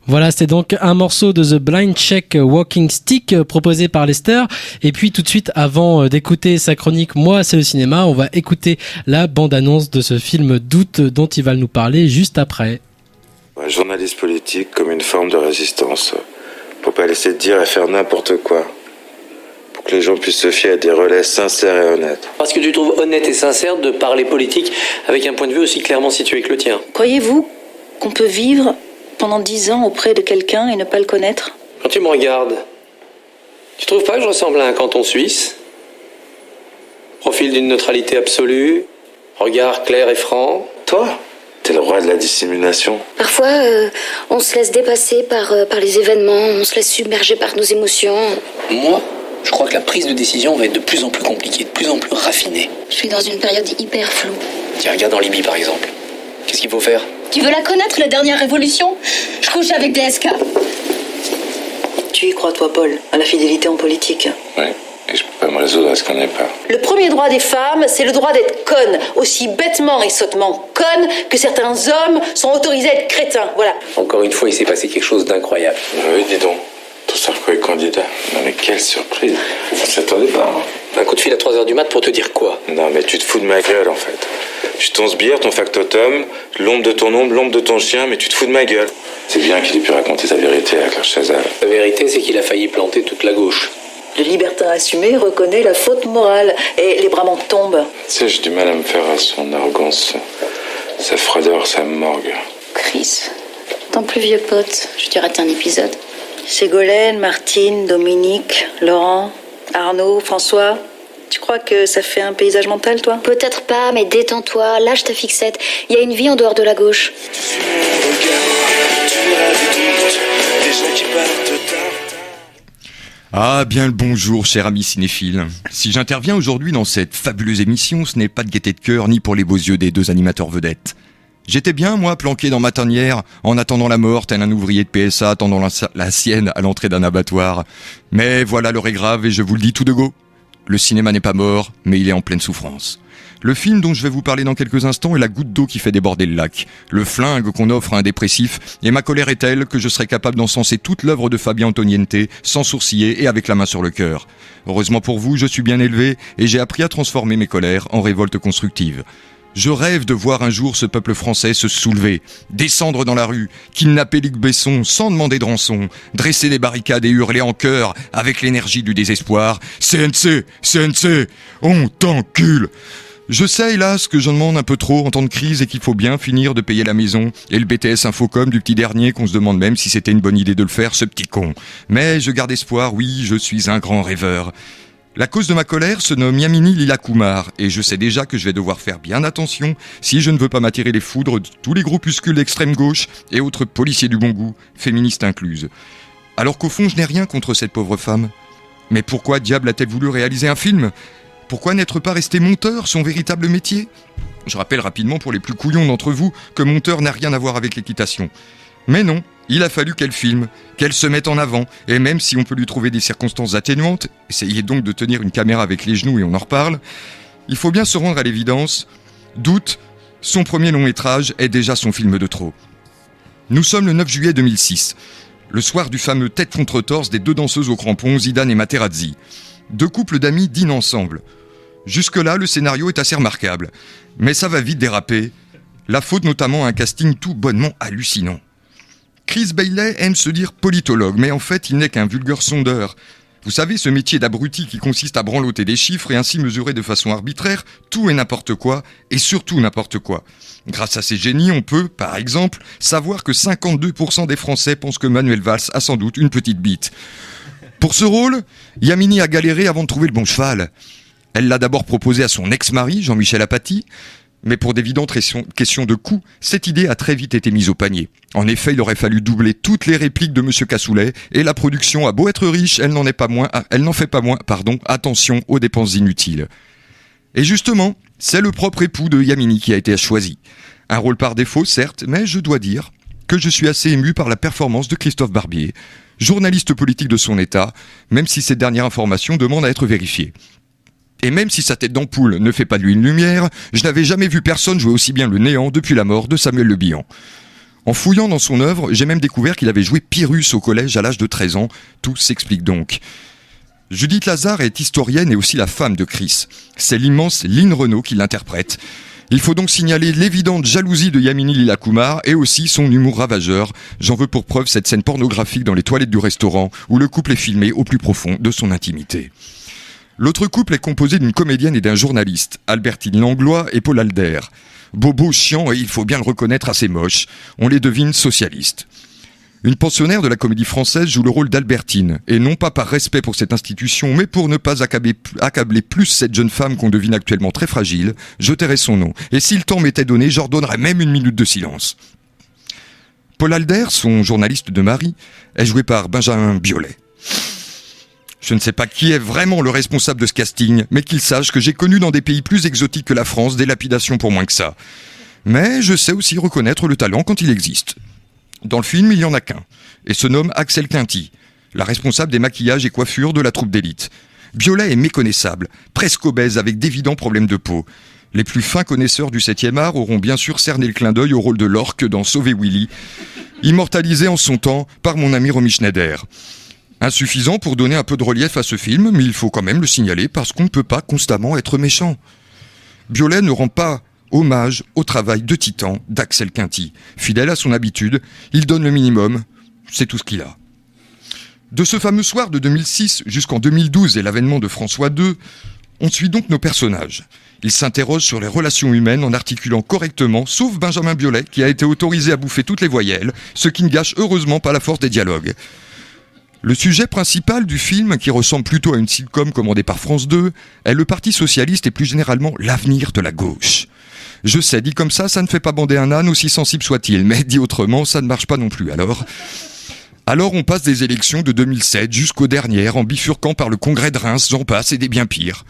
Voilà, c'était donc un morceau de The Blind Check Walking Stick proposé par Lester. Et puis tout de suite, avant d'écouter sa chronique Moi c'est le cinéma, on va écouter la bande-annonce de ce film Doute dont il va nous parler juste après. Journaliste politique comme une forme de résistance. Pour pas laisser dire et faire n'importe quoi. pour que les gens puissent se fier à des relais sincères et honnêtes. Parce que tu trouves honnête et sincère de parler politique avec un point de vue aussi clairement situé que le tien. Croyez-vous qu'on peut vivre pendant 10 ans auprès de quelqu'un et ne pas le connaître? Quand tu me regardes, tu trouves pas que je ressemble à un canton suisse? Profil d'une neutralité absolue, regard clair et franc. Toi, t'es le roi de la dissimulation. Parfois, on se laisse dépasser par les événements, on se laisse submerger par nos émotions. Moi, je crois que la prise de décision va être de plus en plus compliquée, de plus en plus raffinée. Je suis dans une période hyper floue. Tiens, regarde en Libye par exemple. Qu'est-ce qu'il faut faire? Tu veux la connaître, la dernière révolution? Je couche avec des SK. Tu y crois, toi, Paul, à la fidélité en politique? Ouais, et je peux pas me résoudre à ce qu'on n'ait pas. Le premier droit des femmes, c'est le droit d'être conne, aussi bêtement et sottement conne que certains hommes sont autorisés à être crétins, voilà. Encore une fois, il s'est passé quelque chose d'incroyable. Oui, dis donc. Tout Sarko est candidat. Non mais quelle surprise. On s'attendait pas. Hein. Un coup de fil à 3h du mat pour te dire quoi? Non mais tu te fous de ma gueule en fait. Je suis ton sbire, ton factotum, l'ombre de ton ombre, l'ombre de ton chien, mais tu te fous de ma gueule. C'est bien qu'il ait pu raconter sa vérité à Claire Chazal. La vérité, c'est qu'il a failli planter toute la gauche. Le libertin assumé reconnaît la faute morale et les bras m'en tombent. Tu sais, j'ai du mal à me faire à son arrogance, sa froideur, sa morgue. Chris, ton plus vieux pote, je te rate un épisode. Ségolène, Martine, Dominique, Laurent, Arnaud, François. Tu crois que ça fait un paysage mental, toi? Peut-être pas, mais détends-toi, lâche ta fixette. Il y a une vie en dehors de la gauche. Ah, bien le bonjour, cher ami cinéphile. Si j'interviens aujourd'hui dans cette fabuleuse émission, ce n'est pas de gaieté de cœur, ni pour les beaux yeux des deux animateurs vedettes. J'étais bien, moi, planqué dans ma tanière, en attendant la mort, tel un ouvrier de PSA attendant la sienne à l'entrée d'un abattoir. Mais voilà, l'heure est grave et je vous le dis tout de go. Le cinéma n'est pas mort, mais il est en pleine souffrance. Le film dont je vais vous parler dans quelques instants est la goutte d'eau qui fait déborder le lac, le flingue qu'on offre à un dépressif, et ma colère est telle que je serais capable d'encenser toute l'œuvre de Fabien Antoniente, sans sourciller et avec la main sur le cœur. Heureusement pour vous, je suis bien élevé, et j'ai appris à transformer mes colères en révolte constructive. Je rêve de voir un jour ce peuple français se soulever, descendre dans la rue, kidnapper Luc Besson sans demander de rançon, dresser des barricades et hurler en chœur avec l'énergie du désespoir « CNC, CNC, on t'encule !» Je sais, hélas, que j'en demande un peu trop en temps de crise et qu'il faut bien finir de payer la maison et le BTS Infocom du petit dernier qu'on se demande même si c'était une bonne idée de le faire, ce petit con. Mais je garde espoir, oui, je suis un grand rêveur. La cause de ma colère se nomme Yamini Lila Kumar et je sais déjà que je vais devoir faire bien attention si je ne veux pas m'attirer les foudres de tous les groupuscules d'extrême gauche et autres policiers du bon goût, féministes incluses. Alors qu'au fond je n'ai rien contre cette pauvre femme. Mais pourquoi diable a-t-elle voulu réaliser un film ? Pourquoi n'être pas resté monteur, son véritable métier ? Je rappelle rapidement pour les plus couillons d'entre vous que monteur n'a rien à voir avec l'équitation. Mais non, il a fallu qu'elle filme, qu'elle se mette en avant, et même si on peut lui trouver des circonstances atténuantes, essayez donc de tenir une caméra avec les genoux et on en reparle, il faut bien se rendre à l'évidence, Doute, son premier long métrage est déjà son film de trop. Nous sommes le 9 juillet 2006, le soir du fameux tête contre torse des deux danseuses au crampon, Zidane et Materazzi. Deux couples d'amis dînent ensemble. Jusque-là, le scénario est assez remarquable, mais ça va vite déraper, la faute notamment à un casting tout bonnement hallucinant. Chris Bailey aime se dire politologue, mais en fait, il n'est qu'un vulgaire sondeur. Vous savez, ce métier d'abruti qui consiste à branloter des chiffres et ainsi mesurer de façon arbitraire tout et n'importe quoi, et surtout n'importe quoi. Grâce à ces génies, on peut, par exemple, savoir que 52% des Français pensent que Manuel Valls a sans doute une petite bite. Pour ce rôle, Yamini a galéré avant de trouver le bon cheval. Elle l'a d'abord proposé à son ex-mari, Jean-Michel Apathy, mais pour d'évidentes questions de coût, cette idée a très vite été mise au panier. En effet, il aurait fallu doubler toutes les répliques de Monsieur Cassoulet, et la production a beau être riche, elle n'en fait pas moins, attention aux dépenses inutiles. Et justement, c'est le propre époux de Yamini qui a été choisi. Un rôle par défaut, certes, mais je dois dire que je suis assez ému par la performance de Christophe Barbier, journaliste politique de son état, même si cette dernière information demande à être vérifiée. Et même si sa tête d'ampoule ne fait pas de lui une lumière, je n'avais jamais vu personne jouer aussi bien le néant depuis la mort de Samuel Le Bihan. En fouillant dans son œuvre, j'ai même découvert qu'il avait joué Pyrrhus au collège à l'âge de 13 ans. Tout s'explique donc. Judith Lazar est historienne et aussi la femme de Chris. C'est l'immense Lynn Renaud qui l'interprète. Il faut donc signaler l'évidente jalousie de Yamini Lila Kumar et aussi son humour ravageur. J'en veux pour preuve cette scène pornographique dans les toilettes du restaurant où le couple est filmé au plus profond de son intimité. L'autre couple est composé d'une comédienne et d'un journaliste, Albertine Langlois et Paul Alder. Bobo, chiant et il faut bien le reconnaître assez moche, on les devine socialistes. Une pensionnaire de la Comédie Française joue le rôle d'Albertine, et non pas par respect pour cette institution, mais pour ne pas accabler plus cette jeune femme qu'on devine actuellement très fragile, je tairai son nom, et si le temps m'était donné, j'ordonnerais même 1 minute de silence. Paul Alder, son journaliste de mari, est joué par Benjamin Biolay. Je ne sais pas qui est vraiment le responsable de ce casting, mais qu'il sache que j'ai connu dans des pays plus exotiques que la France des lapidations pour moins que ça. Mais je sais aussi reconnaître le talent quand il existe. Dans le film, il n'y en a qu'un, et se nomme Axel Quinty, la responsable des maquillages et coiffures de la troupe d'élite. Biolay est méconnaissable, presque obèse avec d'évidents problèmes de peau. Les plus fins connaisseurs du 7e art auront bien sûr cerné le clin d'œil au rôle de l'orque dans Sauver Willy, immortalisé en son temps par mon ami Romy Schneider. Insuffisant pour donner un peu de relief à ce film, mais il faut quand même le signaler parce qu'on ne peut pas constamment être méchant. Biolay ne rend pas hommage au travail de titan d'Axel Quinty. Fidèle à son habitude, il donne le minimum, c'est tout ce qu'il a. De ce fameux soir de 2006 jusqu'en 2012 et l'avènement de François II, on suit donc nos personnages. Ils s'interrogent sur les relations humaines en articulant correctement, sauf Benjamin Biolay qui a été autorisé à bouffer toutes les voyelles, ce qui ne gâche heureusement pas la force des dialogues. Le sujet principal du film, qui ressemble plutôt à une sitcom commandée par France 2, est le Parti socialiste et plus généralement l'avenir de la gauche. Je sais, dit comme ça ne fait pas bander un âne aussi sensible soit-il, mais dit autrement, ça ne marche pas non plus. Alors on passe des élections de 2007 jusqu'aux dernières en bifurquant par le congrès de Reims, j'en passe et des bien pires.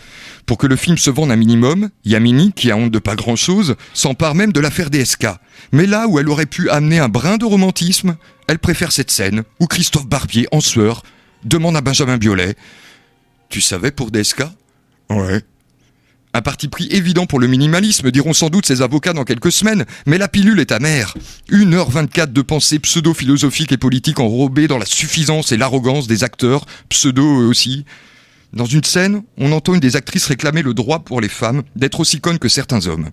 Pour que le film se vende un minimum, Yamini, qui a honte de pas grand-chose, s'empare même de l'affaire DSK. Mais là où elle aurait pu amener un brin de romantisme, elle préfère cette scène où Christophe Barbier, en sueur, demande à Benjamin Biolay « Tu savais pour DSK ?»« Ouais. » Un parti pris évident pour le minimalisme, diront sans doute ses avocats dans quelques semaines, mais la pilule est amère. 1h24 de pensée pseudo-philosophique et politique enrobée dans la suffisance et l'arrogance des acteurs, pseudo eux aussi. Dans une scène, on entend une des actrices réclamer le droit pour les femmes d'être aussi connes que certains hommes.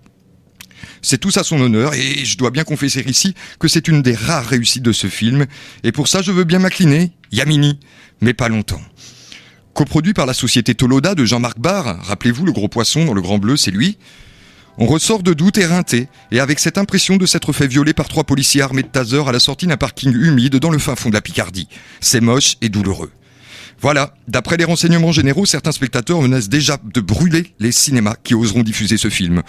C'est tout à son honneur, et je dois bien confesser ici que c'est une des rares réussites de ce film, et pour ça je veux bien m'incliner, Yamini, mais pas longtemps. Coproduit par la société Toloda de Jean-Marc Barr, rappelez-vous le gros poisson dans le Grand Bleu, c'est lui. On ressort de doute éreinté, et avec cette impression de s'être fait violer par 3 policiers armés de tasers à la sortie d'un parking humide dans le fin fond de la Picardie. C'est moche et douloureux. Voilà, d'après les renseignements généraux, certains spectateurs menacent déjà de brûler les cinémas qui oseront diffuser ce film.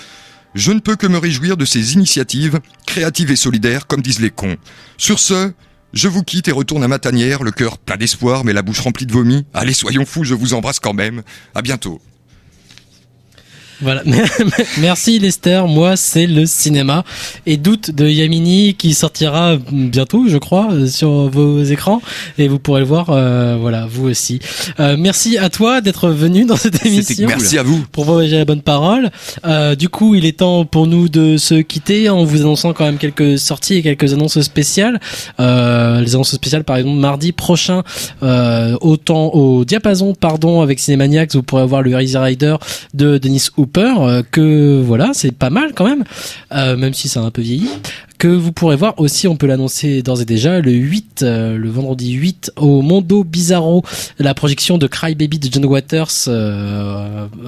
Je ne peux que me réjouir de ces initiatives, créatives et solidaires, comme disent les cons. Sur ce, je vous quitte et retourne à ma tanière, le cœur plein d'espoir, mais la bouche remplie de vomi. Allez, soyons fous, je vous embrasse quand même. À bientôt. Voilà, merci Lester, moi c'est le cinéma et Doute de Yamini qui sortira bientôt je crois sur vos écrans et vous pourrez le voir voilà vous aussi. Merci à toi d'être venu dans cette émission. Merci à vous. Pour voyager à la bonne parole. Du coup il est temps pour nous de se quitter en vous annonçant quand même quelques sorties et quelques annonces spéciales. Les annonces spéciales par exemple mardi prochain au Diapason avec Cinémaniacs vous pourrez voir le Easy Rider de Dennis Hooper. Que voilà, c'est pas mal quand même, même si ça a un peu vieilli. Que vous pourrez voir aussi, on peut l'annoncer d'ores et déjà, le vendredi 8 au Mondo Bizarro, la projection de Cry Baby de John Waters,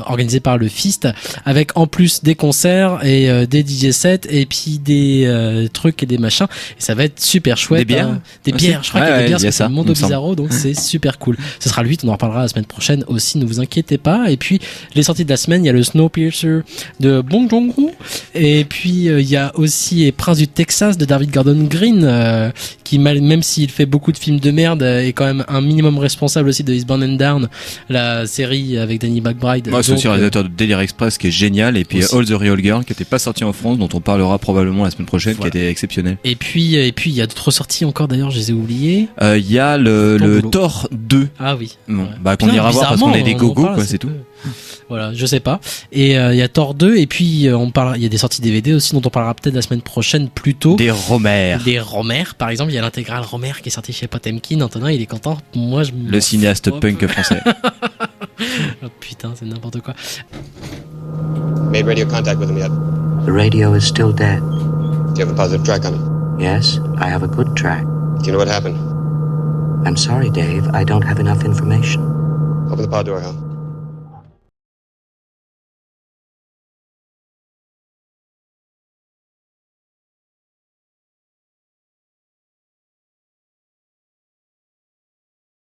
organisée par le Fist, avec en plus des concerts et des DJ sets et puis des trucs et des machins. Et ça va être super chouette. Des bières, des bières. Je crois qu'il y a des bières, parce que c'est le Mondo Bizarro, donc c'est super cool. Ce sera le 8, on en reparlera la semaine prochaine aussi, ne vous inquiétez pas. Et puis les sorties de la semaine, il y a le Snowpiercer de Bong Joon-ho, et puis il y a aussi Prince du Texas de David Gordon Green, qui même s'il fait beaucoup de films de merde, est quand même un minimum responsable aussi de Eastbound and Down, la série avec Danny McBride. Moi, c'est aussi le réalisateur de Daily Express qui est génial, et puis aussi All the Real Girl qui n'était pas sorti en France, dont on parlera probablement la semaine prochaine, voilà. Qui était exceptionnel. Et puis il y a d'autres sorties encore d'ailleurs, je les ai oubliées. Il y a le Thor 2. Ah oui. Bon, bah qu'on ira voir parce qu'on est des gogos, quoi, c'est tout. Voilà, je sais pas. Et il y a Thor 2 et puis il y a des sorties DVD aussi dont on parlera peut-être la semaine prochaine plus tôt. Des Romer, par exemple, il y a l'intégrale Romer qui est sortie chez Potemkin. Antonin, il est content. Moi, le cinéaste punk français. Oh putain, c'est n'importe quoi. Made radio contact with him yet? The radio is still dead. Do you have a positive track on it? Yes, I have a good track. Do you know what happened? I'm sorry, Dave. I don't have enough information. Open the pod door, Hal.